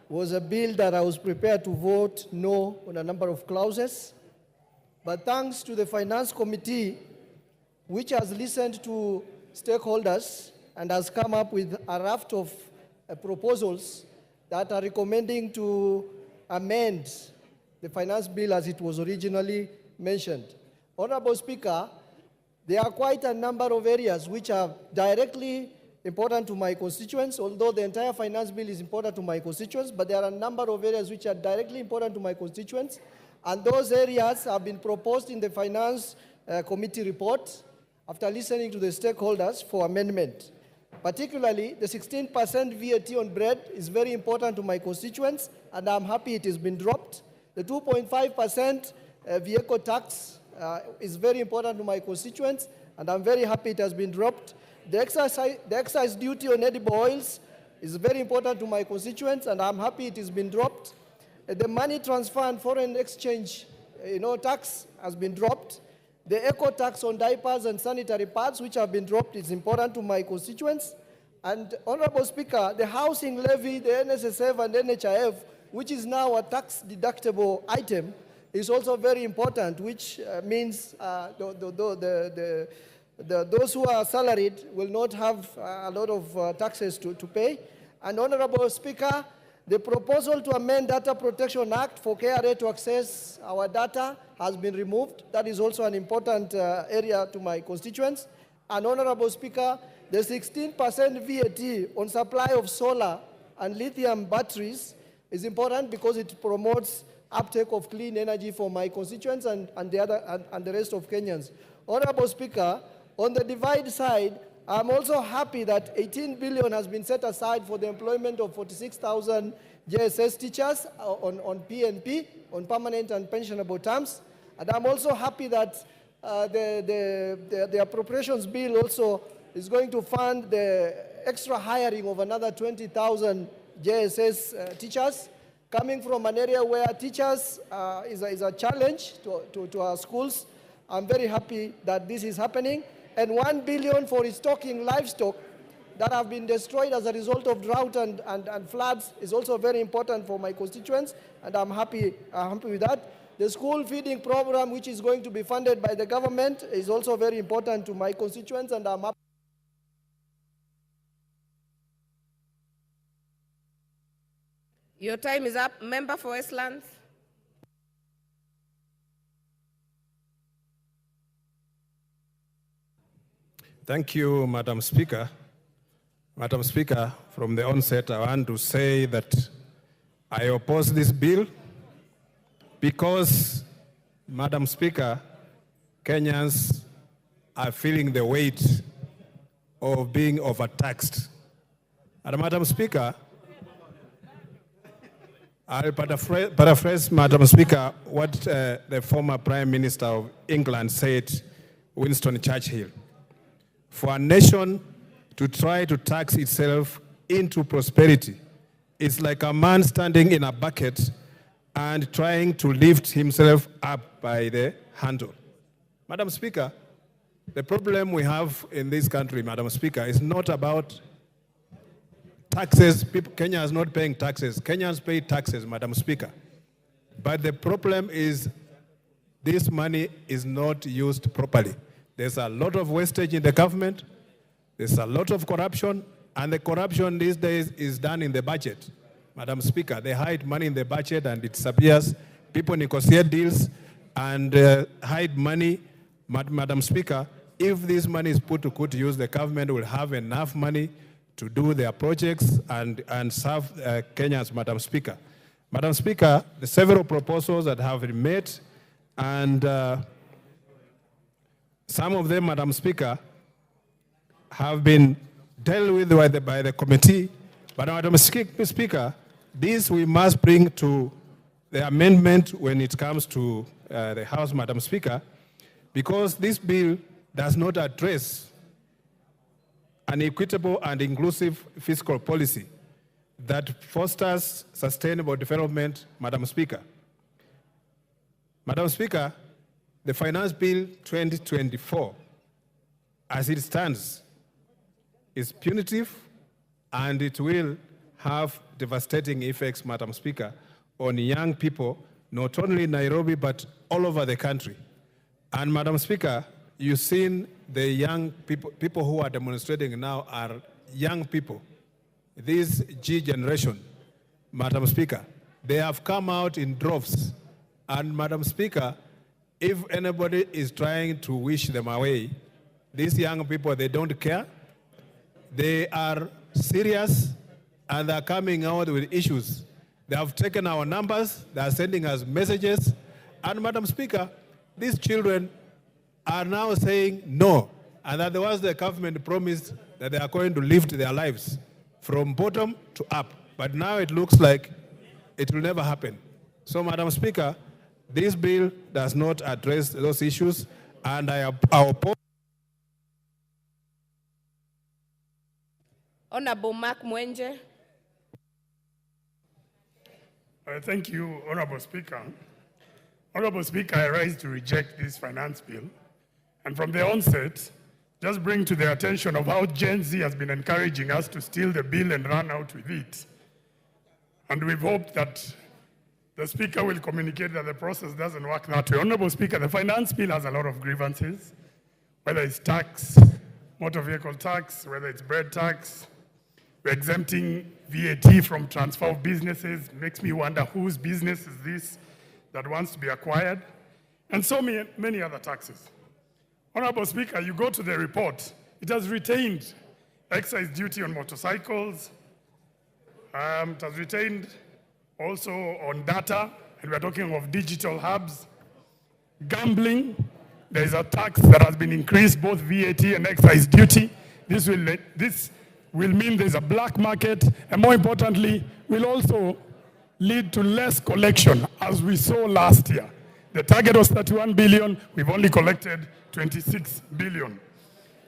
was a bill that I was prepared to vote no on a number of clauses. But thanks to the Finance Committee, which has listened to stakeholders and has come up with a raft of proposals that are recommending to amend the finance bill as it was originally mentioned. Honorable Speaker, there are quite a number of areas which are directly important to my constituents, although the entire finance bill is important to my constituents, but there are a number of areas which are directly important to my constituents, and those areas have been proposed in the Finance Committee report after listening to the stakeholders for amendment. Particularly, the 16% VAT on bread is very important to my constituents, and I'm happy it has been dropped. The 2.5% vehicle tax is very important to my constituents, and I'm very happy it has been dropped. The excise duty on edible oils is very important to my constituents, and I'm happy it has been dropped. The money transfer and foreign exchange tax has been dropped. The eco tax on diapers and sanitary pads, which have been dropped, is important to my constituents. And Honorable Speaker, the housing levy, the NSSF and NHIF, which is now a tax deductible item, is also very important, which means those who are salaried will not have a lot of taxes to pay. And Honorable Speaker, the proposal to amend Data Protection Act for KRA to access our data has been removed. That is also an important area to my constituents. And Honorable Speaker, the 16% VAT on supply of solar and lithium batteries is important because it promotes uptake of clean energy for my constituents and the rest of Kenyans. Honorable Speaker, on the divide side, I'm also happy that 18 billion has been set aside for the employment of 46,000 JSS teachers on PNP, on permanent and pensionable terms. And I'm also happy that the appropriations bill also is going to fund the extra hiring of another 20,000 JSS teachers, coming from an area where teachers is a challenge to our schools. I'm very happy that this is happening. And 1 billion for restocking livestock that have been destroyed as a result of drought and floods is also very important for my constituents, and I'm happy with that. The school feeding program, which is going to be funded by the government, is also very important to my constituents, and I'm happy. Your time is up. Member for Westlands. Thank you, Madam Speaker. Madam Speaker, from the onset, I want to say that I oppose this bill because, Madam Speaker, Kenyans are feeling the weight of being overtaxed. And Madam Speaker, I'll paraphrase, Madam Speaker, what the former Prime Minister of England said, Winston Churchill. For a nation to try to tax itself into prosperity, it's like a man standing in a bucket and trying to lift himself up by the handle. Madam Speaker, the problem we have in this country, Madam Speaker, is not about taxes. Kenya is not paying taxes. Kenyans pay taxes, Madam Speaker. But the problem is this money is not used properly. There's a lot of wastage in the government. There's a lot of corruption. And the corruption these days is done in the budget. Madam Speaker, they hide money in the budget and it disappears. People negotiate deals and hide money. Madam Speaker, if this money is put to good use, the government will have enough money to do their projects and serve Kenyans, Madam Speaker. Madam Speaker, the several proposals that have been made, and some of them, Madam Speaker, have been dealt with by the committee. But Madam Speaker, this we must bring to the amendment when it comes to the House, Madam Speaker, because this bill does not address an equitable and inclusive fiscal policy that fosters sustainable development, Madam Speaker. Madam Speaker, the Finance Bill 2024, as it stands, is punitive and it will have devastating effects, Madam Speaker, on young people, not only in Nairobi, but all over the country. And Madam Speaker, you've seen the young people who are demonstrating now are young people. This G generation, Madam Speaker, they have come out in droves. And Madam Speaker, if anybody is trying to wish them away, these young people, they don't care. They are serious and they're coming out with issues. They have taken our numbers, they are sending us messages. And Madam Speaker, these children are now saying no. And that was the government promised that they are going to lift their lives from bottom to up. But now it looks like it will never happen. So, Madam Speaker, this bill does not address those issues, and I oppose. Honorable Mark Mwenje. Thank you, Honorable Speaker. Honorable Speaker, I rise to reject this finance bill. And from the onset, just bring to the attention of how Gen Z has been encouraging us to steal the bill and run out with it. And we've hoped that the Speaker will communicate that the process doesn't work that way. Honorable Speaker, the finance bill has a lot of grievances, whether it's tax, motor vehicle tax, whether it's bread tax. We're exempting VAT from transfer of businesses. Makes me wonder whose business is this that wants to be acquired, and so many other taxes. Honorable Speaker, you go to the report. It has retained excise duty on motorcycles. It has retained also on data, and we're talking of digital hubs. Gambling, there is a tax that has been increased, both VAT and excise duty. This will mean there's a black market, and more importantly, will also lead to less collection, as we saw last year. The target was 31 billion, we've only collected 26 billion.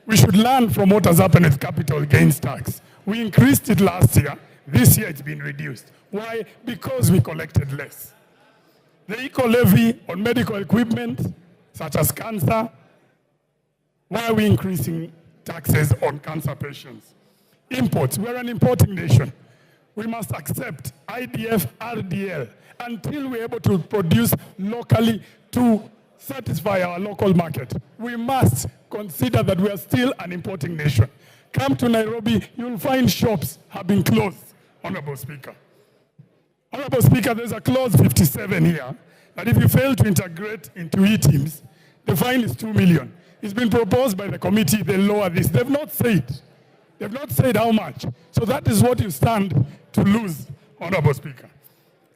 We should learn from what has happened with capital gains tax. We increased it last year, this year it's been reduced. Why? Because we collected less. The eco-levy on medical equipment, such as cancer, why are we increasing taxes on cancer patients? Imports, we're an importing nation. We must accept IDF, RDL, until we're able to produce locally to satisfy our local market. We must consider that we are still an importing nation. Come to Nairobi, you'll find shops have been closed, Honorable Speaker. Honorable Speaker, there's a clause 57 here, that if you fail to integrate into e-teams, the fine is 2 million. It's been proposed by the committee, they lower this. They've not said how much. So that is what you stand to lose, Honorable Speaker.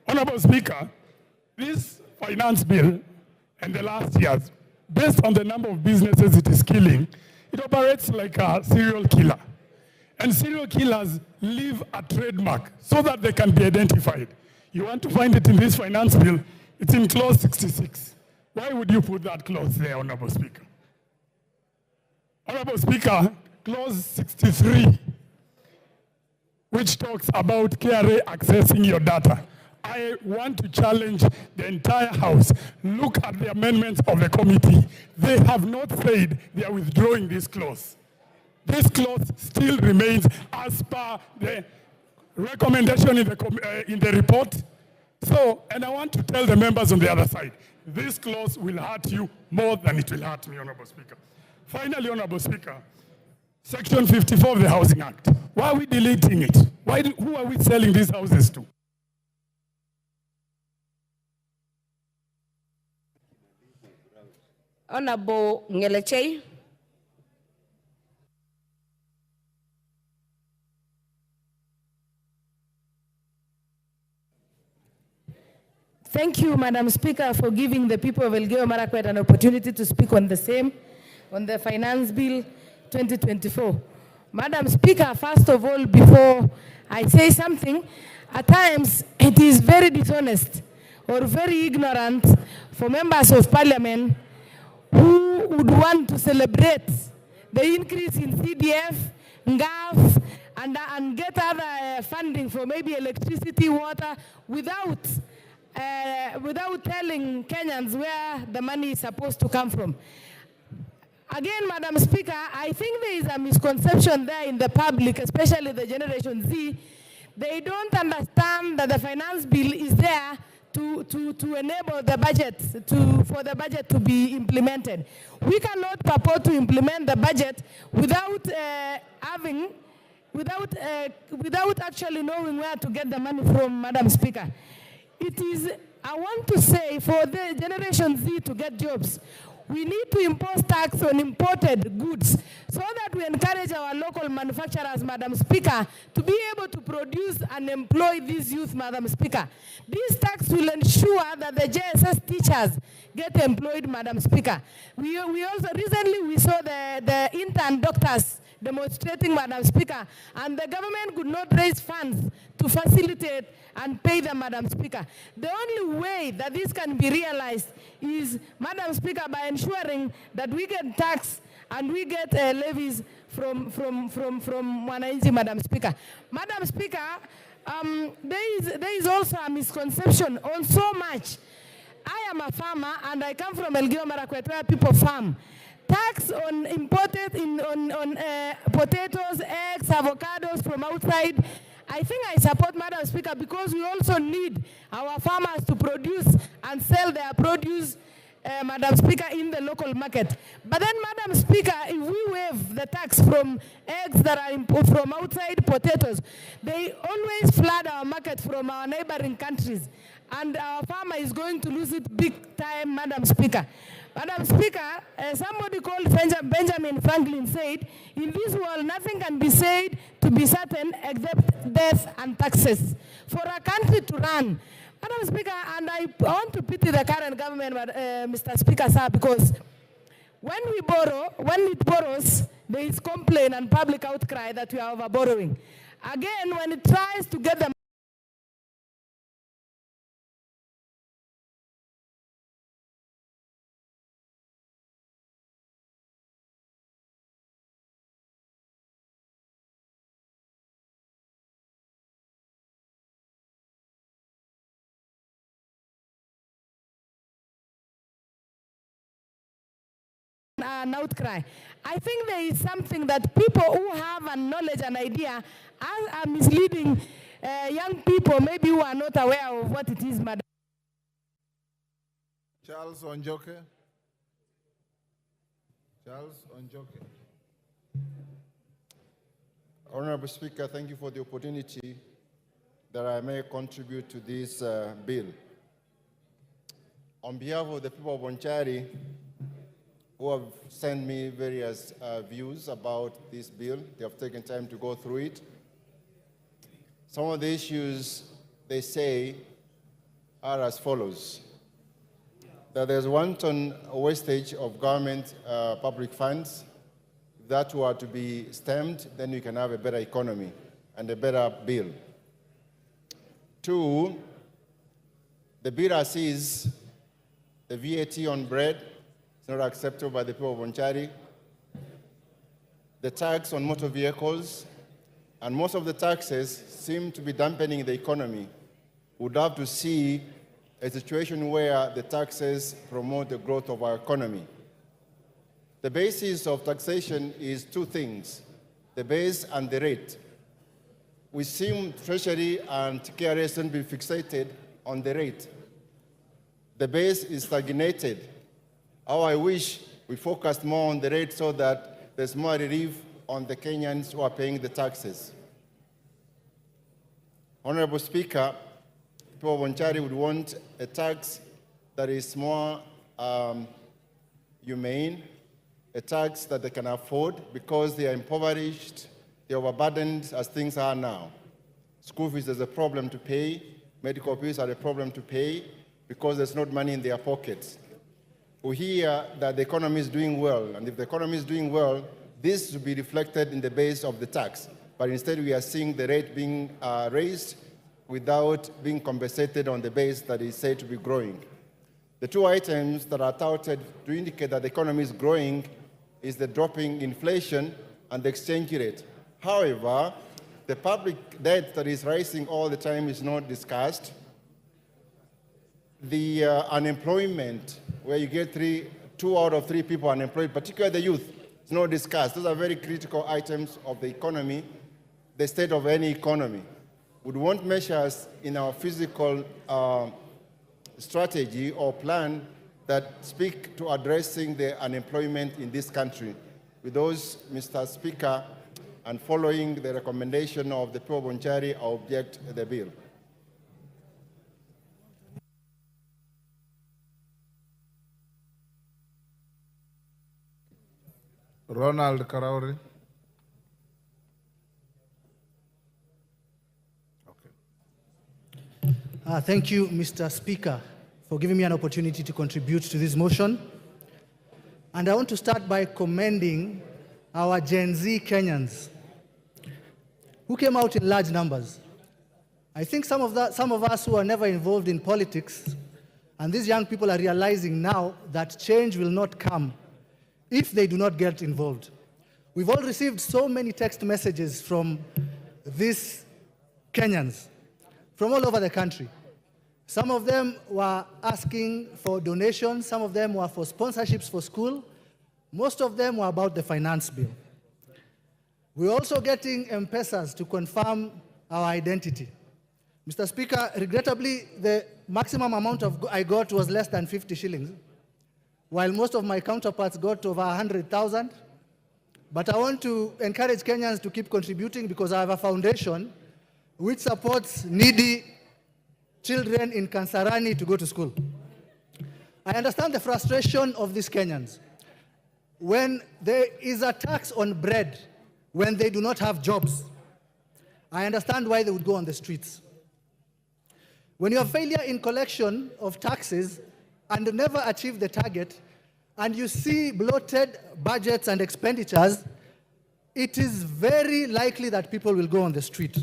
Honorable Speaker, this finance bill and the last years, based on the number of businesses it is killing, it operates like a serial killer. And serial killers leave a trademark so that they can be identified. You want to find it in this finance bill, it's in clause 66. Why would you put that clause there, Honorable Speaker? Honorable Speaker, clause 63, which talks about KRA accessing your data. I want to challenge the entire House. Look at the amendments of the committee. They have not said they are withdrawing this clause. This clause still remains as per the recommendation in the report. So, and I want to tell the members on the other side, this clause will hurt you more than it will hurt me, Honorable Speaker. Finally, Honorable Speaker, Section 54 of the Housing Act. Why are we deleting it? Who are we selling these houses to? Honorable Ngelechei. Thank you, Madam Speaker, for giving the people of Elgeyo Marakwet an opportunity to speak on the Finance Bill 2024. Madam Speaker, first of all, before I say something, at times it is very dishonest or very ignorant for members of Parliament who would want to celebrate the increase in CDF, NGAF, and get other funding for maybe electricity, water, without telling Kenyans where the money is supposed to come from. Again, Madam Speaker, I think there is a misconception there in the public, especially the Generation Z. They don't understand that the finance bill is there to enable the budget, for the budget to be implemented. We cannot purport to implement the budget without without actually knowing where to get the money from, Madam Speaker. It is, I want to say, for the Generation Z to get jobs, we need to impose tax on imported goods so that we encourage our local manufacturers, Madam Speaker, to be able to produce and employ these youth, Madam Speaker. This tax will ensure that the JSS teachers get employed, Madam Speaker. We also, recently we saw the intern doctors demonstrating, Madam Speaker, and the government could not raise funds to facilitate and pay them, Madam Speaker. The only way that this can be realized is, Madam Speaker, by ensuring that we get tax and we get levies from Wananchi, Madam Speaker. Madam Speaker, there is also a misconception on so much. I am a farmer and I come from Elgeyo Marakwet where people farm. Tax on imported potatoes, eggs, avocados from outside. I think I support, Madam Speaker, because we also need our farmers to produce and sell their produce, Madam Speaker, in the local market. But then, Madam Speaker, if we waive the tax from eggs that are from outside potatoes, they always flood our market from our neighboring countries. And our farmer is going to lose it big time, Madam Speaker. Madam Speaker, somebody called Benjamin Franklin said, in this world, nothing can be said to be certain except death and taxes. For a country to run, Madam Speaker, and I want to pity the current government, Mr. Speaker, sir, because when it borrows, there is complaint and public outcry that we are over borrowing. Again, when it tries to get the an outcry. I think there is something that people who have a knowledge and idea are misleading young people, maybe who are not aware of what it is, Madam. Charles Onjoke. Charles Onjoke. Honorable Speaker, thank you for the opportunity that I may contribute to this bill. On behalf of the people of Bonchari, who have sent me various views about this bill. They have taken time to go through it. Some of the issues they say are as follows: that there's wanton wastage of government public funds. If that were to be stemmed, then we can have a better economy and a better bill. 2, the bill as is, the VAT on bread is not acceptable by the people of Bonchari. The tax on motor vehicles, and most of the taxes seem to be dampening the economy. We'd have to see a situation where the taxes promote the growth of our economy. The basis of taxation is 2 things, the base and the rate. We seem Treasury and KRA to be fixated on the rate. The base is stagnated. How I wish we focused more on the rate so that there's more relief on the Kenyans who are paying the taxes. Honorable Speaker, people of Bonchari would want a tax that is more humane, a tax that they can afford because they are impoverished, they are overburdened as things are now. School fees is a problem to pay, medical fees are a problem to pay because there's not money in their pockets. We hear that the economy is doing well, and if the economy is doing well, this will be reflected in the base of the tax. But instead we are seeing the rate being raised without being compensated on the base that is said to be growing. The 2 items that are touted to indicate that the economy is growing is the dropping inflation and the exchange rate. However, the public debt that is rising all the time is not discussed. The unemployment, where you get 2 out of 3 people unemployed, particularly the youth, is not discussed. Those are very critical items of the economy, the state of any economy. We'd want measures in our physical strategy or plan that speak to addressing the unemployment in this country. With those, Mr. Speaker, and following the recommendation of the people of Bonchari, I object the bill. Ronald Karauri. Thank you, Mr. Speaker, for giving me an opportunity to contribute to this motion. And I want to start by commending our Gen Z Kenyans who came out in large numbers. I think some of us who are never involved in politics, and these young people are realizing now that change will not come if they do not get involved. We've all received so many text messages from these Kenyans from all over the country. Some of them were asking for donations, some of them were for sponsorships for school, most of them were about the finance bill. We're also getting M-Pesas to confirm our identity. Mr. Speaker, regrettably, the maximum amount I got was less than 50 shillings, while most of my counterparts got over 100,000. But I want to encourage Kenyans to keep contributing because I have a foundation which supports needy children in Kansarani to go to school. I understand the frustration of these Kenyans. When there is a tax on bread, when they do not have jobs, I understand why they would go on the streets. When you have failure in collection of taxes and never achieve the target, and you see bloated budgets and expenditures, it is very likely that people will go on the street.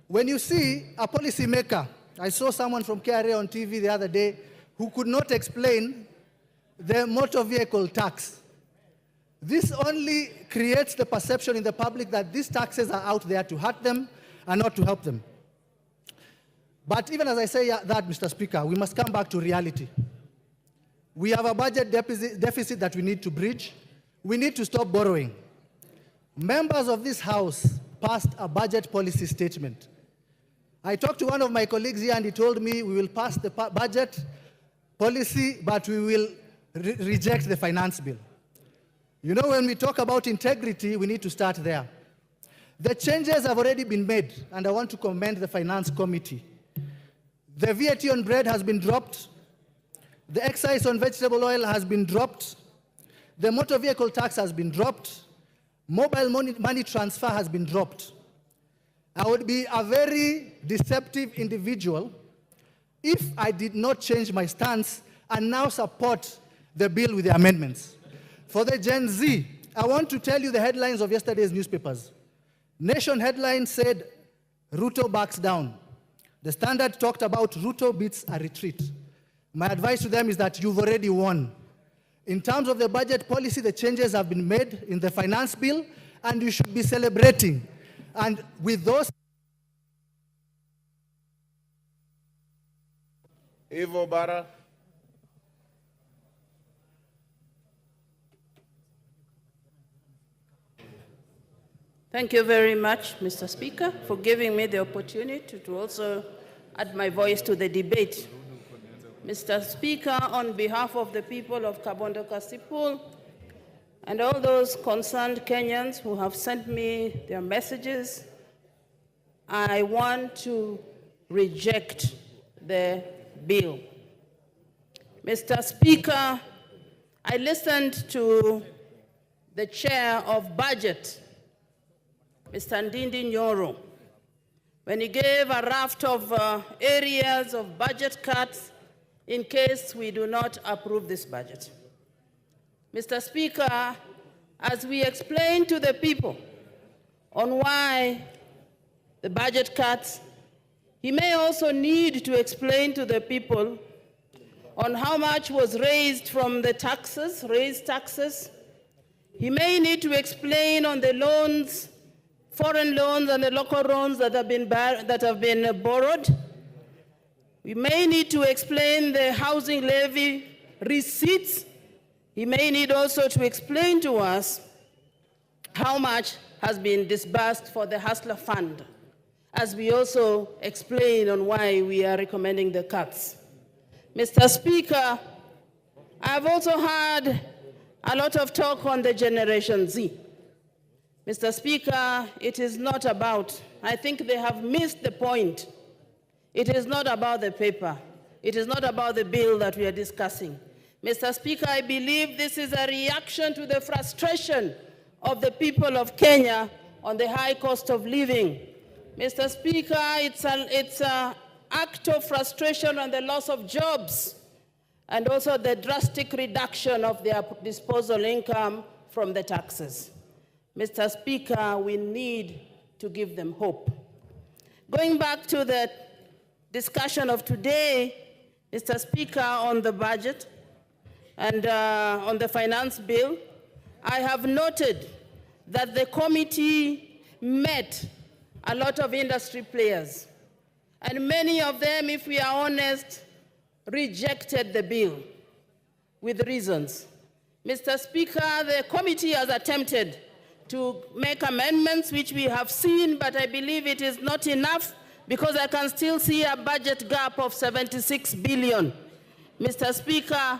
When you see a policymaker, I saw someone from KRA on TV the other day who could not explain the motor vehicle tax. This only creates the perception in the public that these taxes are out there to hurt them and not to help them. But even as I say that, Mr. Speaker, we must come back to reality. We have a budget deficit that we need to bridge. We need to stop borrowing. Members of this House passed a budget policy statement. I talked to one of my colleagues here and he told me we will pass the budget policy, but we will reject the finance bill. You know, when we talk about integrity, we need to start there. The changes have already been made, and I want to commend the Finance Committee. The VAT on bread has been dropped. The excise on vegetable oil has been dropped. The motor vehicle tax has been dropped. Mobile money transfer has been dropped. I would be a very deceptive individual if I did not change my stance and now support the bill with the amendments. For the Gen Z, I want to tell you the headlines of yesterday's newspapers. Nation headline said, RUTO backs down. The Standard talked about RUTO beats a retreat. My advice to them is that you've already won. In terms of the budget policy, the changes have been made in the finance bill, and you should be celebrating. And with those... Evo Bara. Thank you very much, Mr. Speaker, for giving me the opportunity to also add my voice to the debate. Mr. Speaker, on behalf of the people of Kabondo Kasipul and all those concerned Kenyans who have sent me their messages, I want to reject the bill. Mr. Speaker, I listened to the chair of budget, Mr. Ndindi Nyoro, when he gave a raft of areas of budget cuts in case we do not approve this budget. Mr. Speaker, as we explain to the people on why the budget cuts, he may also need to explain to the people on how much was raised from the taxes, raised taxes. He may need to explain on the loans, foreign loans and the local loans that have been borrowed. We may need to explain the housing levy receipts. He may need also to explain to us how much has been disbursed for the Hustler Fund, as we also explain on why we are recommending the cuts. Mr. Speaker, I've also had a lot of talk on the Generation Z. Mr. Speaker, it is not about, I think they have missed the point. It is not about the paper. It is not about the bill that we are discussing. Mr. Speaker, I believe this is a reaction to the frustration of the people of Kenya on the high cost of living. Mr. Speaker, it's an act of frustration on the loss of jobs and also the drastic reduction of their disposable income from the taxes. Mr. Speaker, we need to give them hope. Going back to the discussion of today, Mr. Speaker, on the budget and on the finance bill, I have noted that the committee met a lot of industry players, and many of them, if we are honest, rejected the bill with reasons. Mr. Speaker, the committee has attempted to make amendments, which we have seen, but I believe it is not enough because I can still see a budget gap of 76 billion. Mr. Speaker,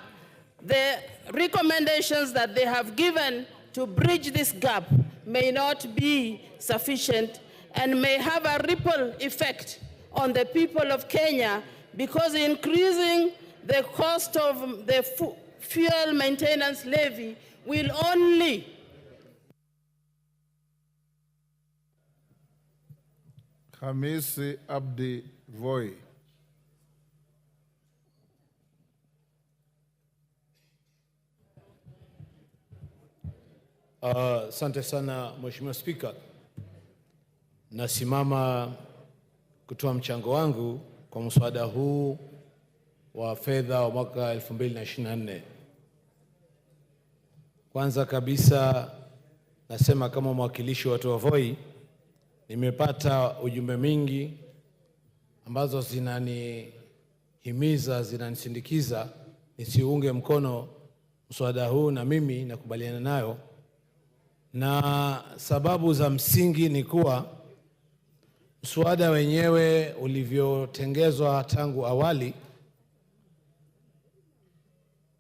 the recommendations that they have given to bridge this gap may not be sufficient and may have a ripple effect on the people of Kenya, because increasing the cost of the fuel maintenance levy will only Hamisi Abdi Voi. Asante sana Mheshimiwa Spika. Nasimama kutoa mchango wangu kwa mswada huu wa fedha wa mwaka 2024. Kwanza kabisa nasema kama mwakilishi wa watu wa Voi, nimepata ujumbe mingi ambazo zinanihimiza, zinanisindikiza nisiunge mkono mswada huu, na mimi nakubaliana nayo. Na sababu za msingi ni kuwa mswada wenyewe ulivyotengezwa tangu awali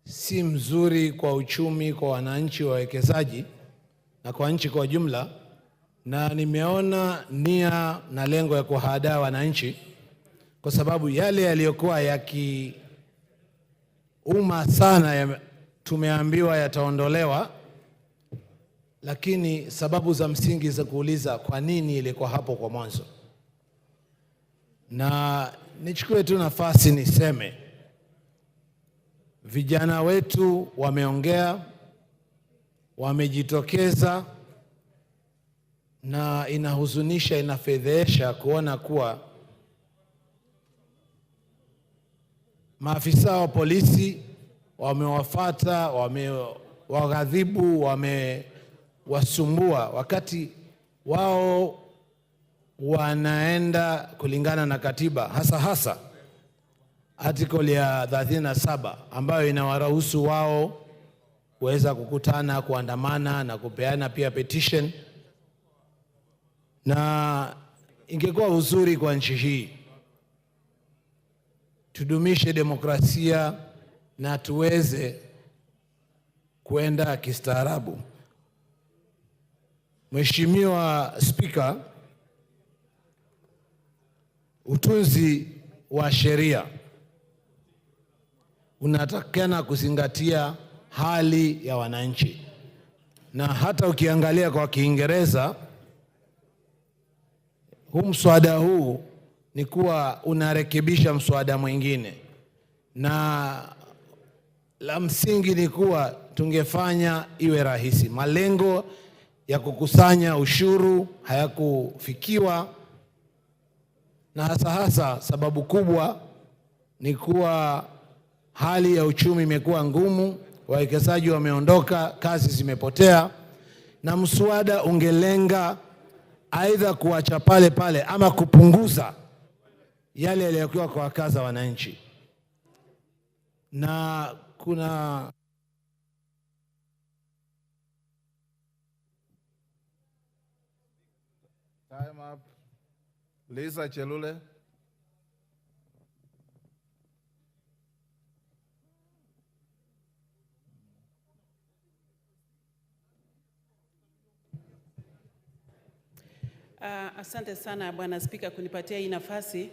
si mzuri kwa uchumi, kwa wananchi, wawekezaji na kwa nchi kwa jumla, na nimeona nia na lengo ya kuhadaa wananchi, kwa sababu yale yaliyokuwa umma sana tumeambiwa yataondolewa, lakini sababu za msingi za kuuliza kwa nini ilikuwa hapo kwa mwanzo. Na nichukue tu nafasi niseme, vijana wetu wameongea, wamejitokeza, na inahuzunisha, inafedhesha kuona kuwa maafisa wa polisi wamewafuata, wamewaghadhibu, wamewasumbua wakati wao wanaenda kulingana na katiba, hasa article ya 37 ambayo inawaruhusu wao kuweza kukutana, kuandamana na kupeana pia petition. Na ingekuwa uzuri kwa nchi hii tudumishe demokrasia na tuweze kuenda kistaarabu. Mheshimiwa Spika, utunzi wa sheria unatakana kuzingatia hali ya wananchi, na hata ukiangalia kwa Kiingereza, mswada huu ni kuwa unarekebisha mswada mwingine, na la msingi ni kuwa tungefanya iwe rahisi. Malengo ya kukusanya ushuru hayakufikiwa, na hasa sababu kubwa ni kuwa hali ya uchumi imekuwa ngumu, wawekezaji wameondoka, kazi zimepotea, na mswada ungelenga aidha kuacha pale pale ama kupunguza yale yaliyokuwa kwa wakaza wananchi. Na kuna Time up. Lisa Chelule. Asante sana Bwana Spika kunipatia hii nafasi.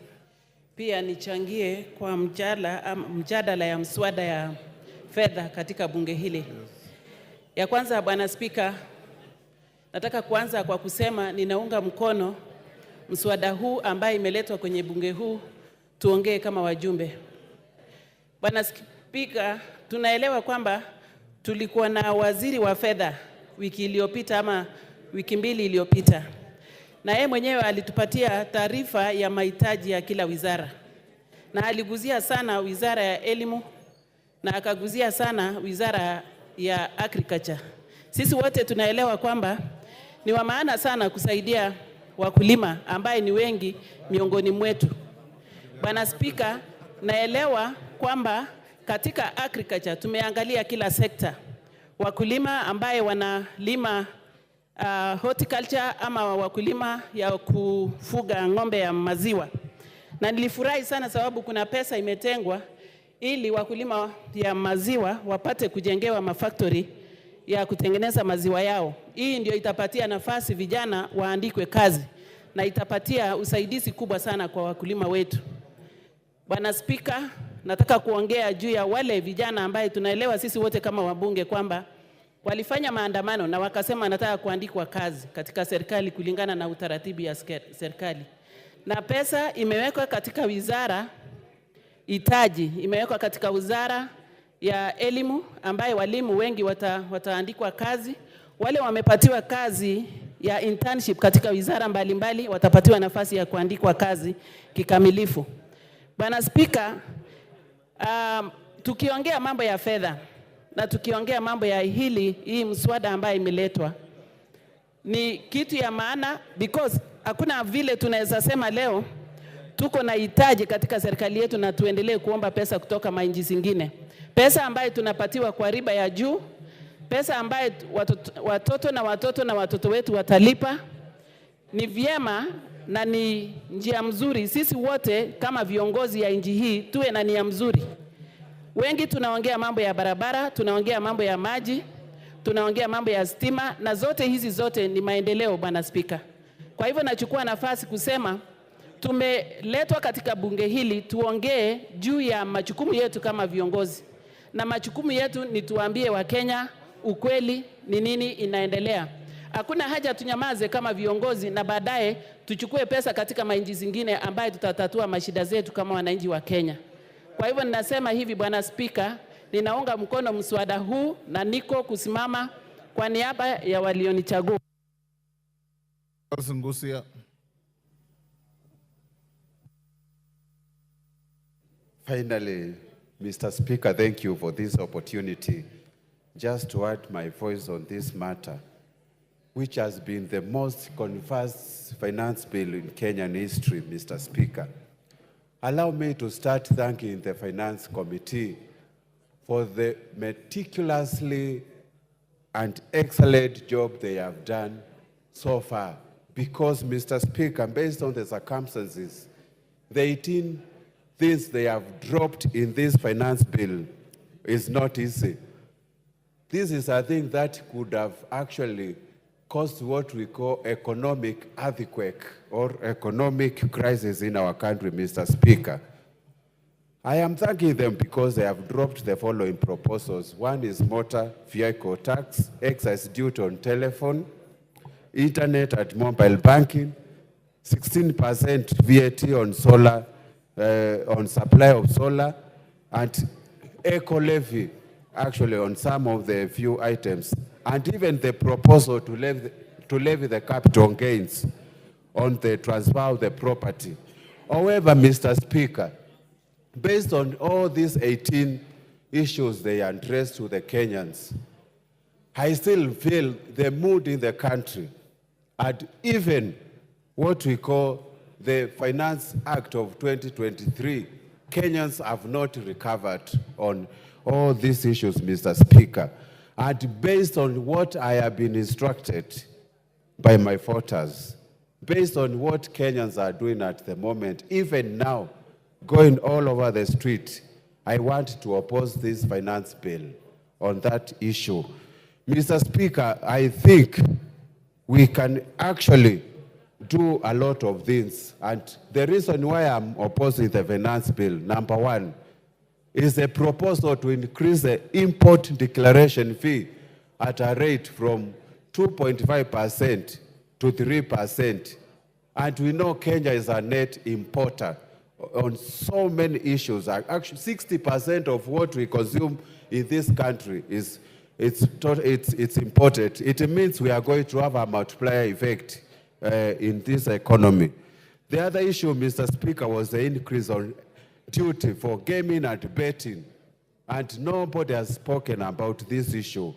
Pia nichangie kwa mjadala ya mswada ya fedha katika bunge hili. Ya kwanza Bwana Spika, nataka kuanza kwa kusema ninaunga mkono mswada huu ambaye imeletwa kwenye bunge huu tuongee kama wajumbe. Bwana Spika, tunaelewa kwamba tulikuwa na waziri wa fedha wiki iliyopita ama wiki mbili iliyopita, na yeye mwenyewe alitupatia taarifa ya mahitaji ya kila wizara, na aliguzia sana wizara ya elimu na akaguzia sana wizara ya agriculture. Sisi wote tunaelewa kwamba ni wa maana sana kusaidia wakulima ambaye ni wengi miongoni mwetu. Bwana Spika, naelewa kwamba katika agriculture tumeangalia kila sekta. Wakulima ambaye wanalima horticulture ama wakulima ya kufuga ng'ombe ya maziwa. Na nilifurahi sana sababu kuna pesa imetengwa ili wakulima ya maziwa wapate kujengewa mafactory ya kutengeneza maziwa yao. Hii ndio itapatia nafasi vijana waandikwe kazi na itapatia usaidizi kubwa sana kwa wakulima wetu. Bwana Spika, nataka kuongea juu ya wale vijana ambaye tunaelewa sisi wote kama wabunge kwamba walifanya maandamano na wakasema nataka kuandikwa kazi katika serikali kulingana na utaratibu ya serikali. Na pesa imewekwa katika wizara itaji, imewekwa katika wizara ya elimu ambaye walimu wengi wataandikwa kazi. Wale wamepatiwa kazi ya internship katika wizara mbalimbali watapatiwa nafasi ya kuandikwa kazi kikamilifu. Bwana Spika, tukiongea mambo ya fedha na tukiongea mambo ya hii mswada ambaye imeletwa, ni kitu ya maana because hakuna vile tunaweza sema leo tuko na hitaji katika serikali yetu na tuendelee kuomba pesa kutoka mainchi zingine. Pesa ambayo tunapatiwa kwa riba ya juu, pesa ambayo watoto na watoto wetu watalipa. Ni vyema na ni njia mzuri sisi wote kama viongozi ya nchi hii tuwe na nia mzuri. Wengi tunaongea mambo ya barabara, tunaongea mambo ya maji, tunaongea mambo ya stima, na hizi zote ni maendeleo Bwana Spika. Kwa hivyo nachukua nafasi kusema tumeletwa katika bunge hili tuongee juu ya majukumu yetu kama viongozi. na majukumu yetu ni tuambie Wakenya ukweli ni nini inaendelea. Hakuna haja tunyamaze kama viongozi na baadaye tuchukue pesa katika mainchi zingine ambaye tutatatua mashida zetu kama wananchi wa Kenya. Kwa hivyo ninasema hivi, Bwana Spika, ninaunga mkono mswada huu na niko kusimama kwa niaba ya walionichagua. Finally, Mr. Speaker, thank you for this opportunity just to add my voice on this matter, which has been the most controversial finance bill in Kenyan history, Mr. Speaker. Allow me to start thanking the Finance Committee for the meticulously and excellent job they have done so far. Because, Mr. Speaker, based on the circumstances, the 18 things they have dropped in this finance bill is not easy. This is a thing that could have actually caused what we call economic earthquake or economic crisis in our country, Mr. Speaker. I am thanking them because they have dropped the following proposals. One is motor vehicle tax, excise duty on telephone, internet and mobile banking, 16% VAT on solar, on supply of solar, and eco levy actually on some of the few items, and even the proposal to levy the capital gains on the transfer of the property. However, Mr. Speaker, based on all these 18 issues they addressed to the Kenyans, I still feel the mood in the country, and even what we call the Finance Act of 2023, Kenyans have not recovered on all these issues, Mr. Speaker. And based on what I have been instructed by my voters, based on what Kenyans are doing at the moment, even now, going all over the street, I want to oppose this finance bill on that issue. Mr. Speaker, I think we can actually do a lot of things. And the reason why I'm opposing the finance bill, number one, is a proposal to increase the import declaration fee at a rate from 2.5% to 3%. And we know Kenya is a net importer on so many issues. Actually, 60% of what we consume in this country is imported. It means we are going to have a multiplier effect in this economy. The other issue, Mr. Speaker, was the increase on duty for gaming and betting, and nobody has spoken about this issue.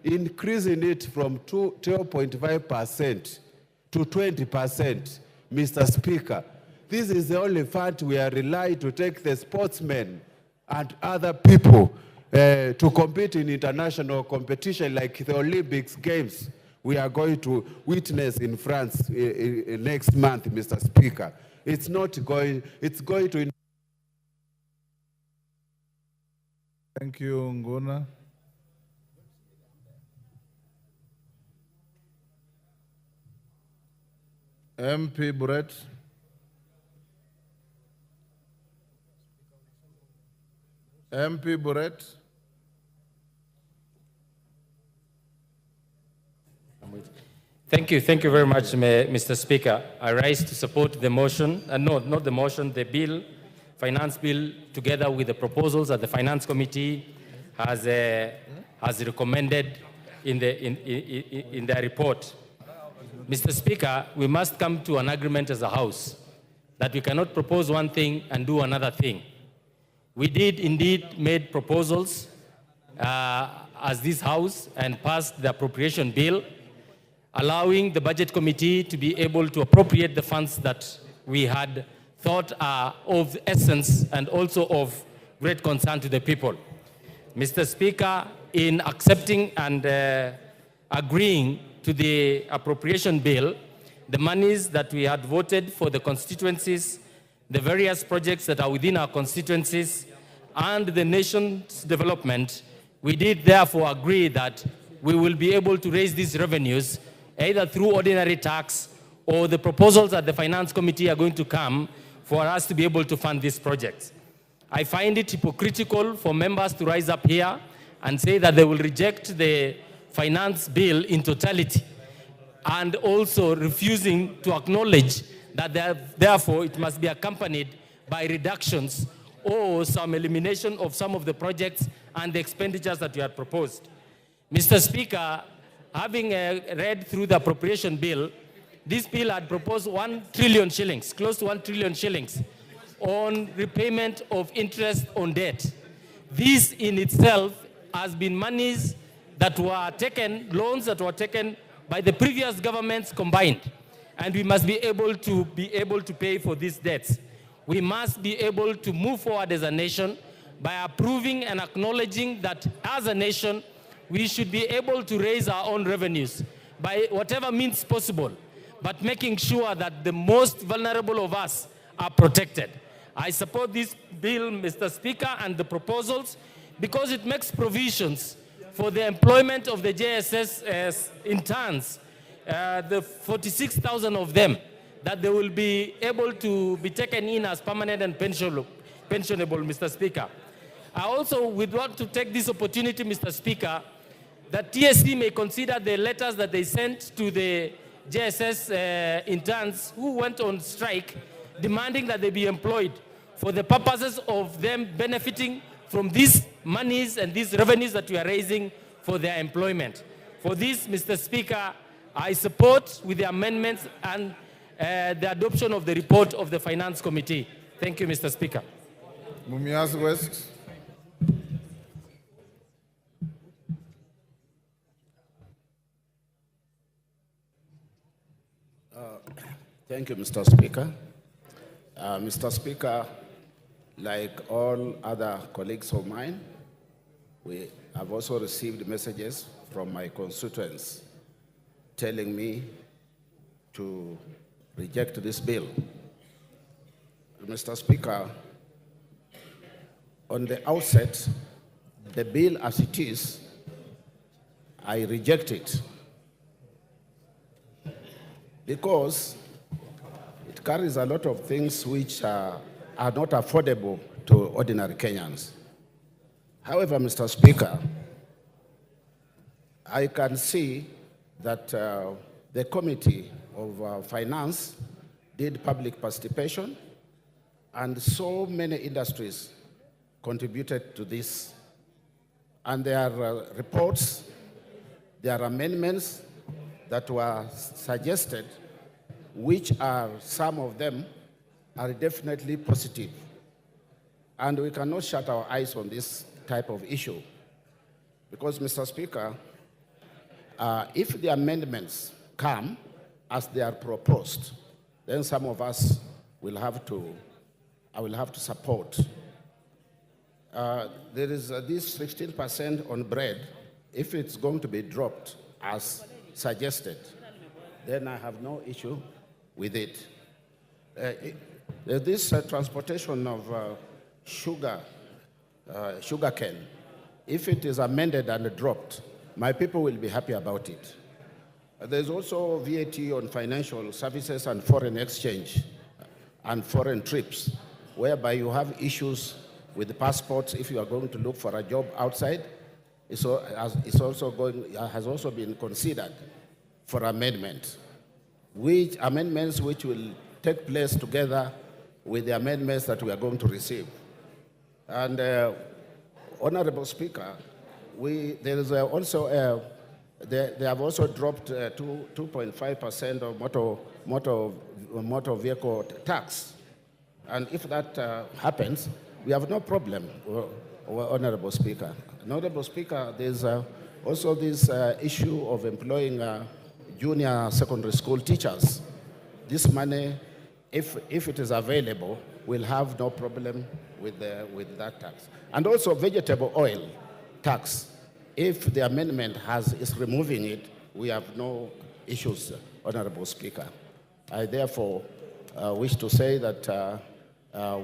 Increasing it from 12.5% to 20%, Mr. Speaker, this is the only fund we are relying to take the sportsmen and other people to compete in international competition like the Olympics Games we are going to witness in France next month, Mr. Speaker. It's going to... Thank you, Nguna. MP Brett. MP Brett. Thank you very much, Mr. Speaker. I rise to support the motion, not the motion, the bill, finance bill, together with the proposals that the Finance Committee has recommended in their report. Mr. Speaker, we must come to an agreement as a House that we cannot propose one thing and do another thing. We did indeed made proposals as this House and passed the appropriation bill, allowing the Budget Committee to be able to appropriate the funds that we had thought are of essence and also of great concern to the people. Mr. Speaker, in accepting and agreeing to the appropriation bill, the monies that we had voted for the constituencies, the various projects that are within our constituencies, and the nation's development, we did therefore agree that we will be able to raise these revenues either through ordinary tax or the proposals that the Finance Committee are going to come for us to be able to fund these projects. I find it hypocritical for members to rise up here and say that they will reject the finance bill in totality, and also refusing to acknowledge that therefore it must be accompanied by reductions or some elimination of some of the projects and the expenditures that you had proposed. Mr. Speaker, having read through the appropriation bill, this bill had proposed 1 trillion shillings, close to 1 trillion shillings, on repayment of interest on debt. This in itself has been monies that were taken, loans that were taken by the previous governments combined. And we must be able to pay for these debts. We must be able to move forward as a nation by approving and acknowledging that as a nation, we should be able to raise our own revenues by whatever means possible, but making sure that the most vulnerable of us are protected. I support this bill, Mr. Speaker, and the proposals because it makes provisions for the employment of the JSS interns, the 46,000 of them, that they will be able to be taken in as permanent and pensionable, Mr. Speaker. I also would want to take this opportunity, Mr. Speaker, that TSC may consider the letters that they sent to the JSS interns who went on strike, demanding that they be employed for the purposes of them benefiting from these monies and these revenues that we are raising for their employment. For this, Mr. Speaker, I support with the amendments and the adoption of the report of the Finance Committee. Thank you, Mr. Speaker. Mumias West. Thank you, Mr. Speaker. Mr. Speaker, like all other colleagues of mine, we have also received messages from my constituents telling me to reject this bill. Mr. Speaker, on the outset, the bill as it is, I reject it because it carries a lot of things which are not affordable to ordinary Kenyans. However, Mr. Speaker, I can see that the Committee of Finance did public participation, and so many industries contributed to this. And there are reports, there are amendments that were suggested, which are, some of them are definitely positive. And we cannot shut our eyes on this type of issue. Because, Mr. Speaker, if the amendments come as they are proposed, then some of us will have to, I will have to support. There is this 16% on bread. If it's going to be dropped as suggested, then I have no issue with it. This transportation of sugarcane, if it is amended and dropped, my people will be happy about it. There's also VAT on financial services and foreign exchange and foreign trips, whereby you have issues with the passports if you are going to look for a job outside. Has also been considered for amendment, which will take place together with the amendments that we are going to receive. And Honorable Speaker, they have also dropped 2.5% of motor vehicle tax. And if that happens, we have no problem, Honorable Speaker. Honorable Speaker, there's also this issue of employing junior secondary school teachers. This money, if it is available, we'll have no problem with that tax. And also vegetable oil tax. If the amendment is removing it, we have no issues, Honorable Speaker. I therefore wish to say that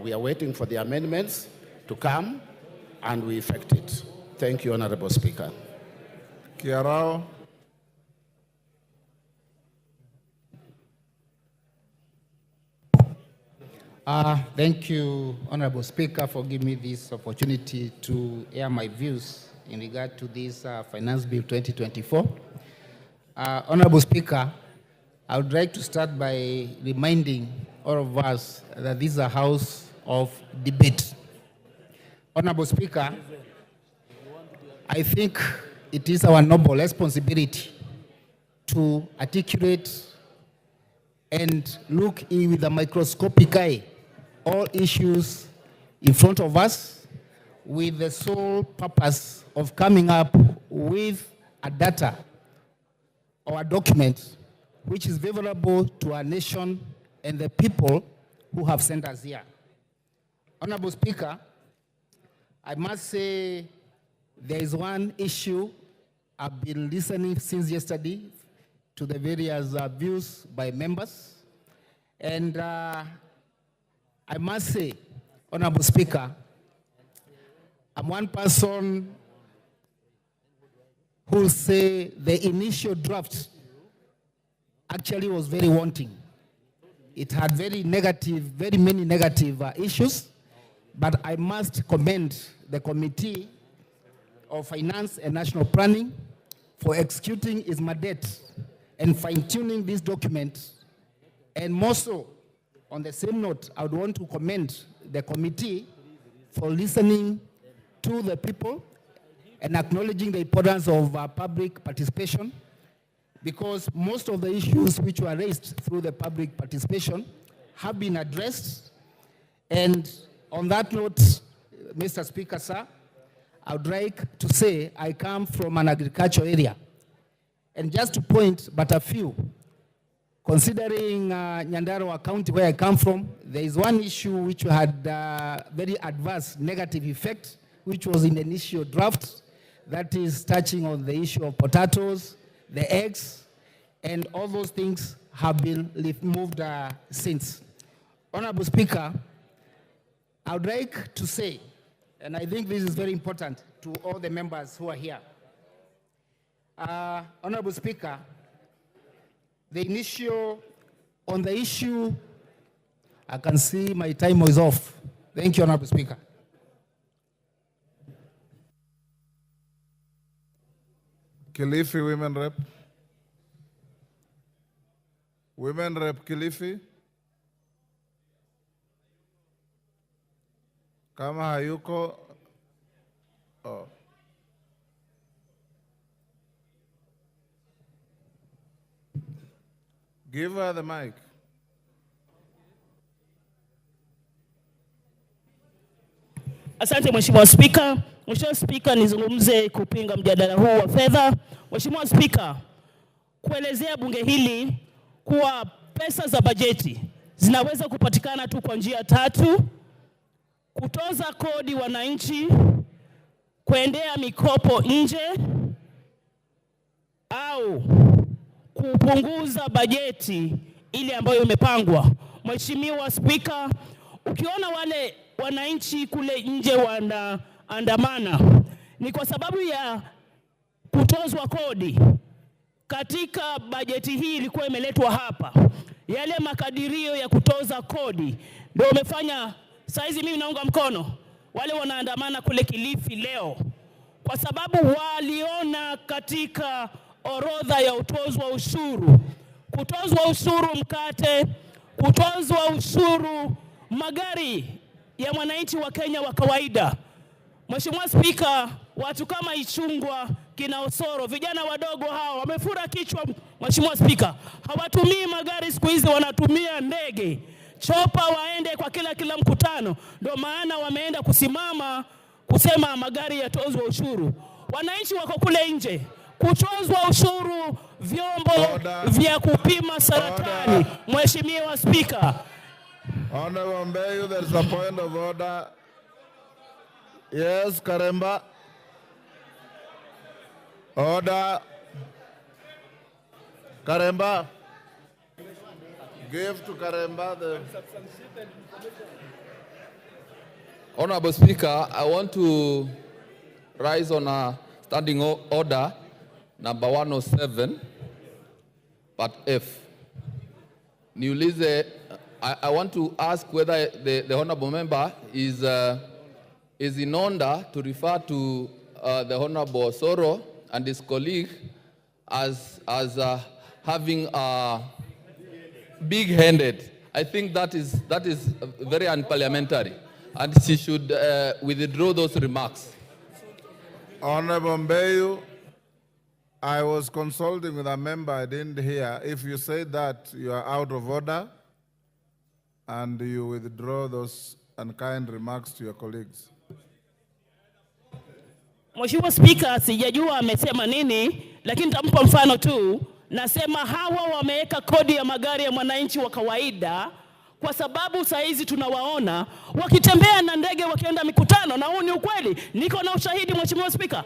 we are waiting for the amendments to come and we effect it. Thank you, Honorable Speaker. Kiarao. Thank you, Honorable Speaker, for giving me this opportunity to air my views in regard to this Finance Bill 2024. Honorable Speaker, I would like to start by reminding all of us that this is a house of debate. Honorable Speaker, I think it is our noble responsibility to articulate and look in with a microscopic eye all issues in front of us with the sole purpose of coming up with a data or a document which is favorable to our nation and the people who have sent us here. Honorable Speaker, I must say there is one issue I've been listening since yesterday to the various views by members. And I must say, Honorable Speaker, I'm one person who will say the initial draft actually was very wanting. It had very many negative issues, but I must commend the Committee of Finance and National Planning for executing its mandate and fine-tuning this document. And more so, on the same note, I would want to commend the committee for listening to the people and acknowledging the importance of public participation, because most of the issues which were raised through the public participation have been addressed. And on that note, Mr. Speaker, sir, I would like to say I come from an agricultural area. And just to point but a few, considering Nyandarua County, where I come from, there is one issue which had very adverse negative effect, which was in the initial draft, that is touching on the issue of potatoes, the eggs, and all those things have been removed since. Honorable Speaker, I would like to say, and I think this is very important to all the members who are here. Honorable Speaker, on the issue, I can see my time is off. Thank you, Honorable Speaker. Kilifi Women Rep. Women Rep Kilifi. Kama hayuko, give her the mic. Asante Mheshimiwa Spika. Mheshimiwa Spika, nizungumze kupinga mjadala huu wa fedha. Mheshimiwa Spika, kuelezea bunge hili kuwa pesa za bajeti zinaweza kupatikana tu kwa njia tatu: kutoza kodi wananchi, kuendea mikopo nje, au kupunguza bajeti ile ambayo imepangwa. Mheshimiwa Spika, ukiona wale wananchi kule nje wanaandamana, ni kwa sababu ya kutozwa kodi. Katika bajeti hii ilikuwa imeletwa hapa, yale makadirio ya kutoza kodi ndio umefanya saizi mimi naunga mkono wale wanaandamana kule Kilifi leo, kwa sababu waliona katika orodha ya utozwa ushuru, kutozwa ushuru mkate, kutozwa ushuru magari ya mwananchi wa Kenya wa kawaida. Mheshimiwa Spika, watu kama Ichungwa, kina Osoro, vijana wadogo hawa wamefura kichwa. Mheshimiwa Spika, hawatumii magari siku hizi, wanatumia ndege, chopa waende kwa kila mkutano. Ndio maana wameenda kusimama kusema magari yatozwe ushuru. Wananchi wako kule nje, kutozwa ushuru vyombo vya kupima saratani. Mheshimiwa Spika, Honorable Mbeyu, there's a point of order. Yes, Karemba. Order. Karemba. Give to Karemba the... Honorable Speaker, I want to rise on a standing order number 107, part F. Niulize I want to ask whether the honorable member is in order to refer to the Honorable Soro and his colleague as having big-handed. I think that is very unparliamentary, and she should withdraw those remarks. Honorable Mbeyu, I was consulting with a member, I didn't hear. If you say that, you are out of order, and you withdraw those unkind remarks to your colleagues. Mheshimiwa Speaker, sijajua amesema nini, lakini tampa mfano tu. Nasema hawa wameweka kodi ya magari ya mwananchi wa kawaida kwa sababu saa hizi tunawaona wakitembea na ndege wakienda mikutano, na huu ni ukweli. Niko na ushahidi, Mheshimiwa Speaker.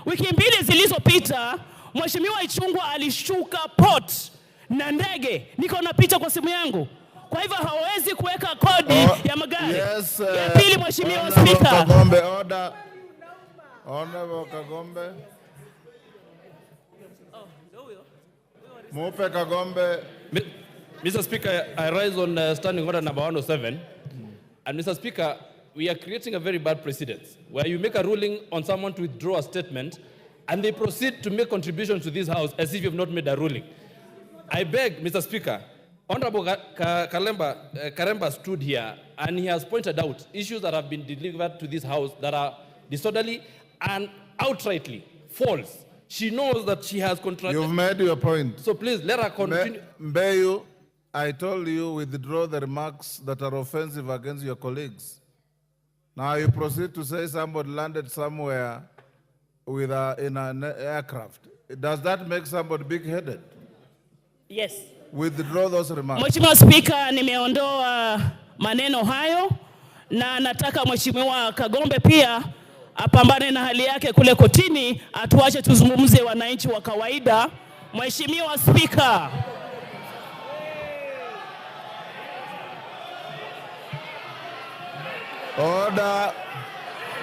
Wiki mbili zilizopita Mheshimiwa Ichung'wah alishuka port na ndege. Niko na picha kwa simu yangu. Kwa hivyo hawezi kuweka kodi ya magari. Yes, ya pili, Mheshimiwa Speaker. Kagombe, order. Honorable Kagombe. Mupe Kagombe. Mr. Speaker, I rise on standing order number 107. And Mr. Speaker, we are creating a very bad precedent where you make a ruling on someone to withdraw a statement and they proceed to make contributions to this House as if you have not made a ruling. I beg, Mr. Speaker, Honorable Karemba stood here and he has pointed out issues that have been delivered to this House that are disorderly and outrightly false. She knows that she has contradicted. You've made your point. So please, let her continue. Mbeyu, I told you withdraw the remarks that are offensive against your colleagues. Now you proceed to say somebody landed somewhere with in an aircraft. Does that make somebody big-headed? Yes. Withdraw those remarks. Mheshimiwa Speaker, nimeondoa maneno hayo na nataka Mheshimiwa Kagombe pia apambane na hali yake kule kotini, atuache tuzungumze wananchi wa kawaida. Mheshimiwa Speaker. Order.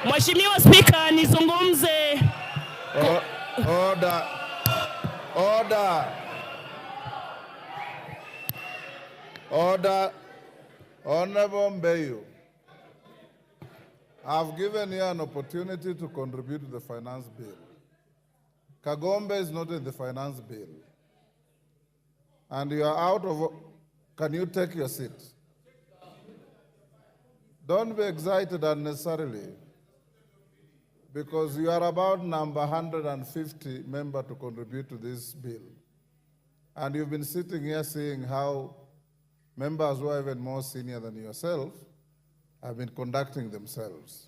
Mheshimiwa Speaker, nizungumze. Order. Order. Order. Honorable Mbeyu, I've given you an opportunity to contribute to the finance bill. Kagombe is not in the finance bill. And you are out of... Can you take your seat? Don't be excited unnecessarily, because you are about number 150 member to contribute to this bill. And you've been sitting here seeing how members who are even more senior than yourself have been conducting themselves.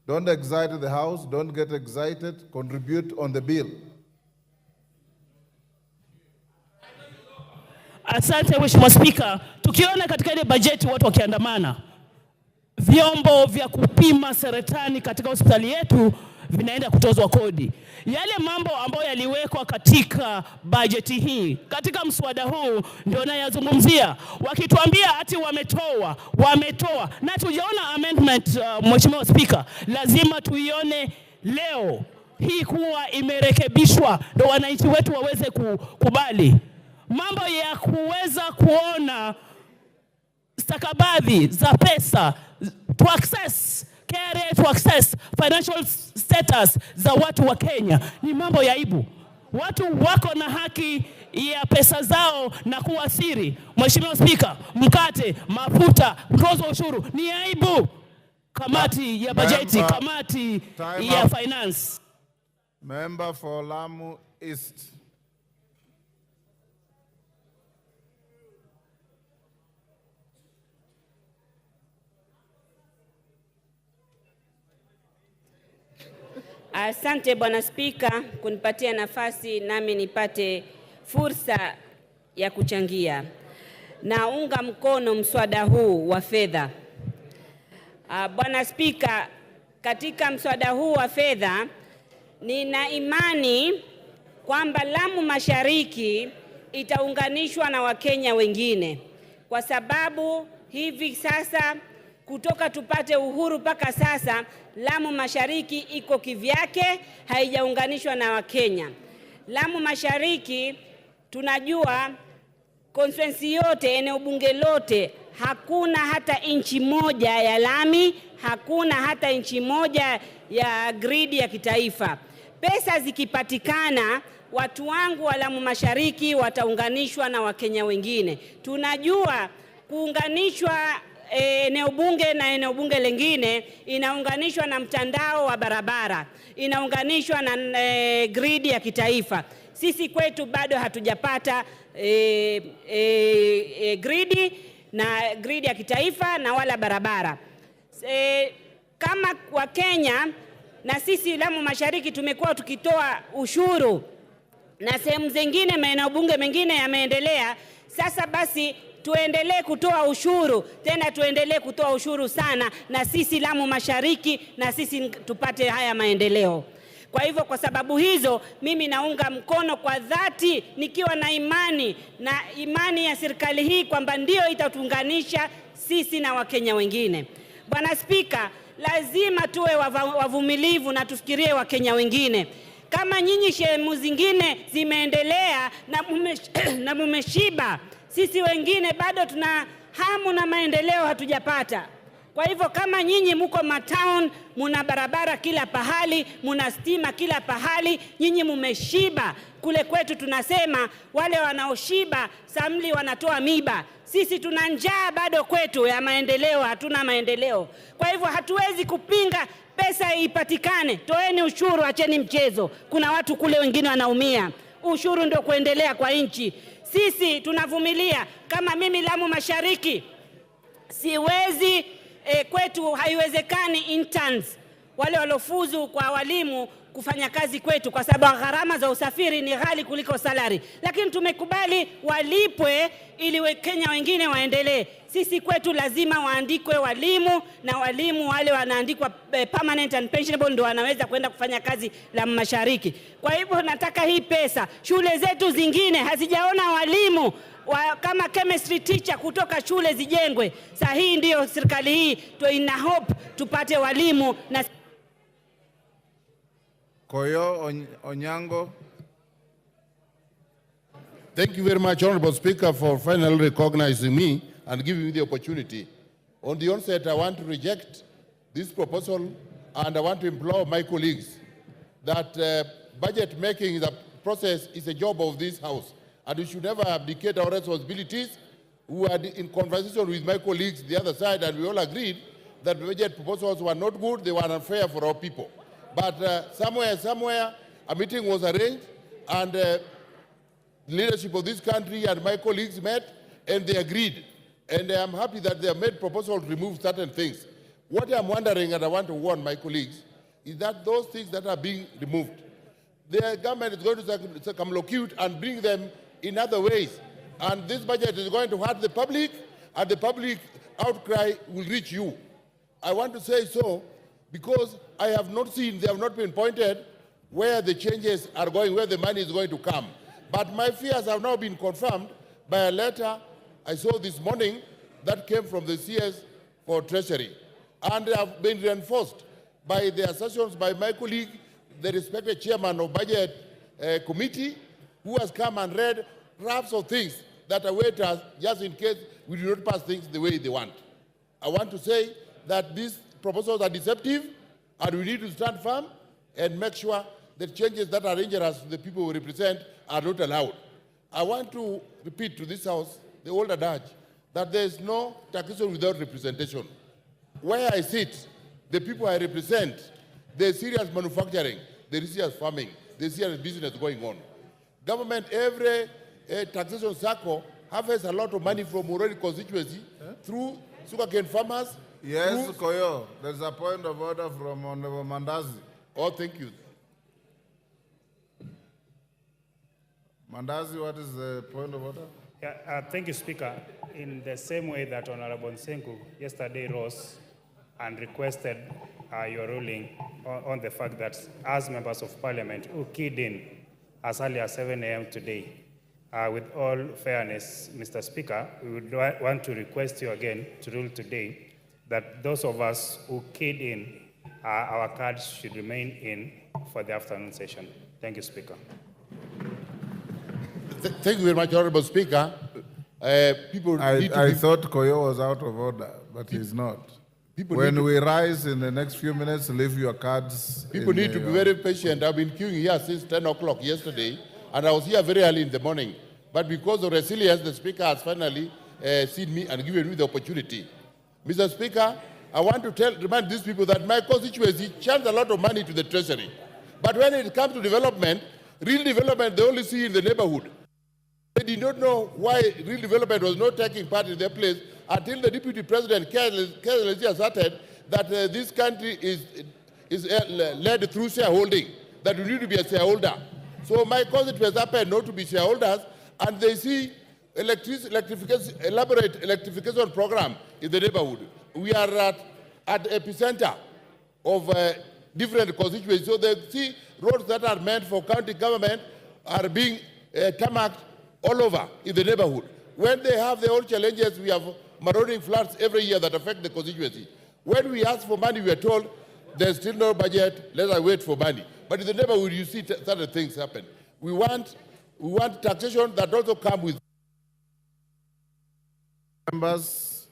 Don't excite the House, don't get excited, contribute on the bill. Asante Mheshimiwa Speaker, tukiona katika ile bajeti watu wakiandamana, vyombo vya kupima saratani katika hospitali yetu vinaenda kutozwa kodi. Yale mambo ambayo yaliwekwa katika bajeti hii, katika mswada huu ndio nayazungumzia. Wakituambia ati wametoa, na tujaona amendment, Mheshimiwa Speaker, lazima tuione leo hii kuwa imerekebishwa ndio wananchi wetu waweze kukubali. Mambo ya kuweza kuona stakabadhi za pesa to access KRA, to access financial status za watu wa Kenya ni mambo ya aibu. Watu wako na haki ya pesa zao na kuwa siri. Mheshimiwa Speaker, mkate, mafuta, mtozo ushuru ni aibu. Kamati ya bajeti, kamati ya finance. Member for Lamu East. Asante Bwana Spika kunipatia nafasi nami nipate fursa ya kuchangia. Naunga mkono mswada huu wa fedha. Bwana Spika, katika mswada huu wa fedha nina imani kwamba Lamu Mashariki itaunganishwa na Wakenya wengine, kwa sababu hivi sasa kutoka tupate uhuru mpaka sasa Lamu Mashariki iko kivyake, haijaunganishwa na Wakenya. Lamu Mashariki tunajua constituency yote, eneo bunge lote hakuna hata inchi moja ya lami, hakuna hata inchi moja ya gridi ya kitaifa. Pesa zikipatikana, watu wangu wa Lamu Mashariki wataunganishwa na Wakenya wengine. Tunajua kuunganishwa eneo bunge na eneo bunge lingine inaunganishwa na mtandao wa barabara, inaunganishwa na gridi ya kitaifa. Sisi kwetu bado hatujapata gridi ya kitaifa na wala barabara. Kama Wakenya na sisi Lamu Mashariki tumekuwa tukitoa ushuru na sehemu zingine maeneo bunge mengine yameendelea. Sasa basi tuendelee kutoa ushuru, tena tuendelee kutoa ushuru sana, na sisi Lamu Mashariki na sisi tupate haya maendeleo. Kwa hivyo kwa sababu hizo mimi naunga mkono kwa dhati, nikiwa na imani ya serikali hii kwamba ndio itatuunganisha sisi na Wakenya wengine. Bwana Spika, lazima tuwe wavumilivu na tufikirie Wakenya wengine. Kama nyinyi sehemu zingine zimeendelea na mumeshiba, sisi wengine bado tuna hamu na maendeleo hatujapata. Kwa hivyo kama nyinyi muko matown, muna barabara kila pahali, muna stima kila pahali, nyinyi mumeshiba. Kule kwetu tunasema wale wanaoshiba samli wanatoa miba. Sisi tuna njaa bado kwetu ya maendeleo, hatuna maendeleo. Kwa hivyo hatuwezi kupinga pesa ipatikane. Toeni ushuru, acheni mchezo. Kuna watu kule wengine wanaumia. Ushuru ndio kuendelea kwa nchi. Sisi tunavumilia. Kama mimi Lamu Mashariki siwezi, kwetu haiwezekani interns wale walofuzu kwa walimu kufanya kazi kwetu kwa sababu gharama za usafiri ni ghali kuliko salary. Lakini tumekubali walipwe ili Wakenya wengine waendelee. Sisi kwetu lazima waandikwe walimu, na walimu wale wanaandikwa permanent and pensionable ndio wanaweza kwenda kufanya kazi Lamu Mashariki. Kwa hivyo nataka hii pesa, shule zetu zingine hazijaona walimu kama chemistry teacher kutoka shule zijengwe. Sasa hii ndio serikali hii ina hope tupate walimu na Koyo Onyango. Thank you very much, Honorable Speaker, for finally recognizing me and giving me the opportunity. On the onset, I want to reject this proposal, and I want to implore my colleagues that budget making is a process, is a job of this House, and we should never abdicate our responsibilities. We are in conversation with my colleagues the other side, and we all agreed that budget proposals were not good, they were unfair for our people. But somewhere, a meeting was arranged, and the leadership of this country and my colleagues met, and they agreed. And I'm happy that they have made proposals to remove certain things. What I'm wondering, and I want to warn my colleagues, is that those things that are being removed, the government is going to circumlocute and bring them in other ways. And this budget is going to hurt the public, and the public outcry will reach you. I want to say so because I have not seen, they have not been pointed where the changes are going, where the money is going to come. But my fears have now been confirmed by a letter I saw this morning that came from the CS for Treasury. And they have been reinforced by the assertions by my colleague, the respected chairman of Budget Committee, who has come and read drafts of things that await us just in case we do not pass things the way they want. I want to say that these proposals are deceptive, and we need to stand firm and make sure the changes that are dangerous to the people we represent are not allowed. I want to repeat to this House the old adage that there is no taxation without representation. Where I sit, the people I represent, there is serious manufacturing, there is serious farming, there is serious business going on. Government, every taxation circle harvests a lot of money from already constituency through sugarcane farmers. Yes, Koyo, there's a point of order from Honorable Mandazi. Oh, thank you. Mandazi, what is the point of order? Yeah, thank you, Speaker. In the same way that Honorable Nsenku yesterday rose and requested your ruling on the fact that as members of Parliament who keyed in as early as 7 a.m. today, with all fairness, Mr. Speaker, we would want to request you again to rule today that those of us who keyed in, our cards should remain in for the afternoon session. Thank you, Speaker. Thank you very much, Honorable Speaker. People need to I be... thought Koyo was out of order, but he's not. When we rise in the next few minutes, leave your cards. People need to be very patient. I've been queuing here since 10 o'clock yesterday, and I was here very early in the morning. But because of resilience, the Speaker has finally seen me and given me the opportunity. Mr. Speaker, I want to remind these people that my constituency chants a lot of money to the Treasury. But when it comes to development, real development, they only see in the neighborhood. They did not know why real development was not taking part in their place until the Deputy President carelessly asserted that this country is led through shareholding, that we need to be a shareholder. So my constituents happen not to be shareholders, and they see elaborate electrification program in the neighborhood. We are at epicenter of different constituencies. So they see roads that are meant for county government are being tarmacked all over in the neighborhood. When they have their own challenges, we have marauding floods every year that affect the constituency. When we ask for money, we are told there's still no budget, let us wait for money. But in the neighborhood, you see certain things happen. We want taxation that also comes with... Members,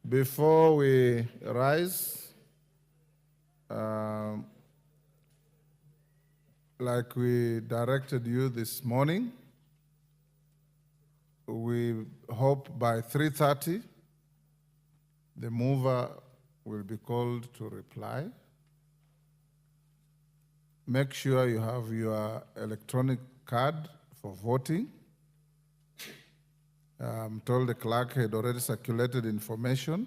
before we rise, like we directed you this morning, we hope by 3:30, the mover will be called to reply. Make sure you have your electronic card for voting. I'm told the clerk had already circulated information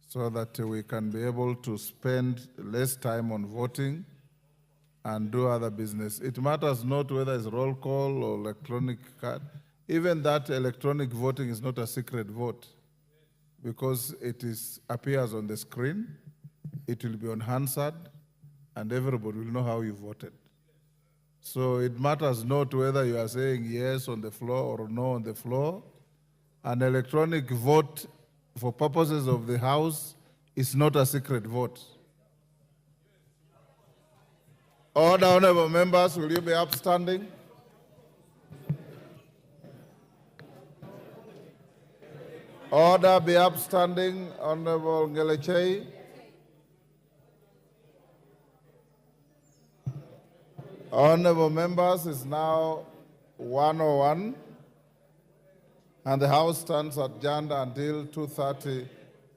so that we can be able to spend less time on voting and do other business. It matters not whether it's roll call or electronic card. Even that electronic voting is not a secret vote because it appears on the screen, it will be on Hansard, and everybody will know how you voted. So it matters not whether you are saying yes on the floor or no on the floor. An electronic vote for purposes of the House is not a secret vote. Order, honorable members, will you be upstanding? Order, be upstanding, Honorable Ngelechei. Honorable members, it's now 1:01, and the House stands adjourned until 2:30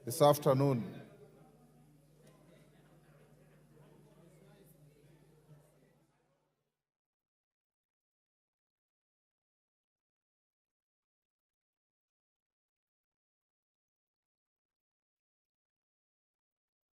this afternoon.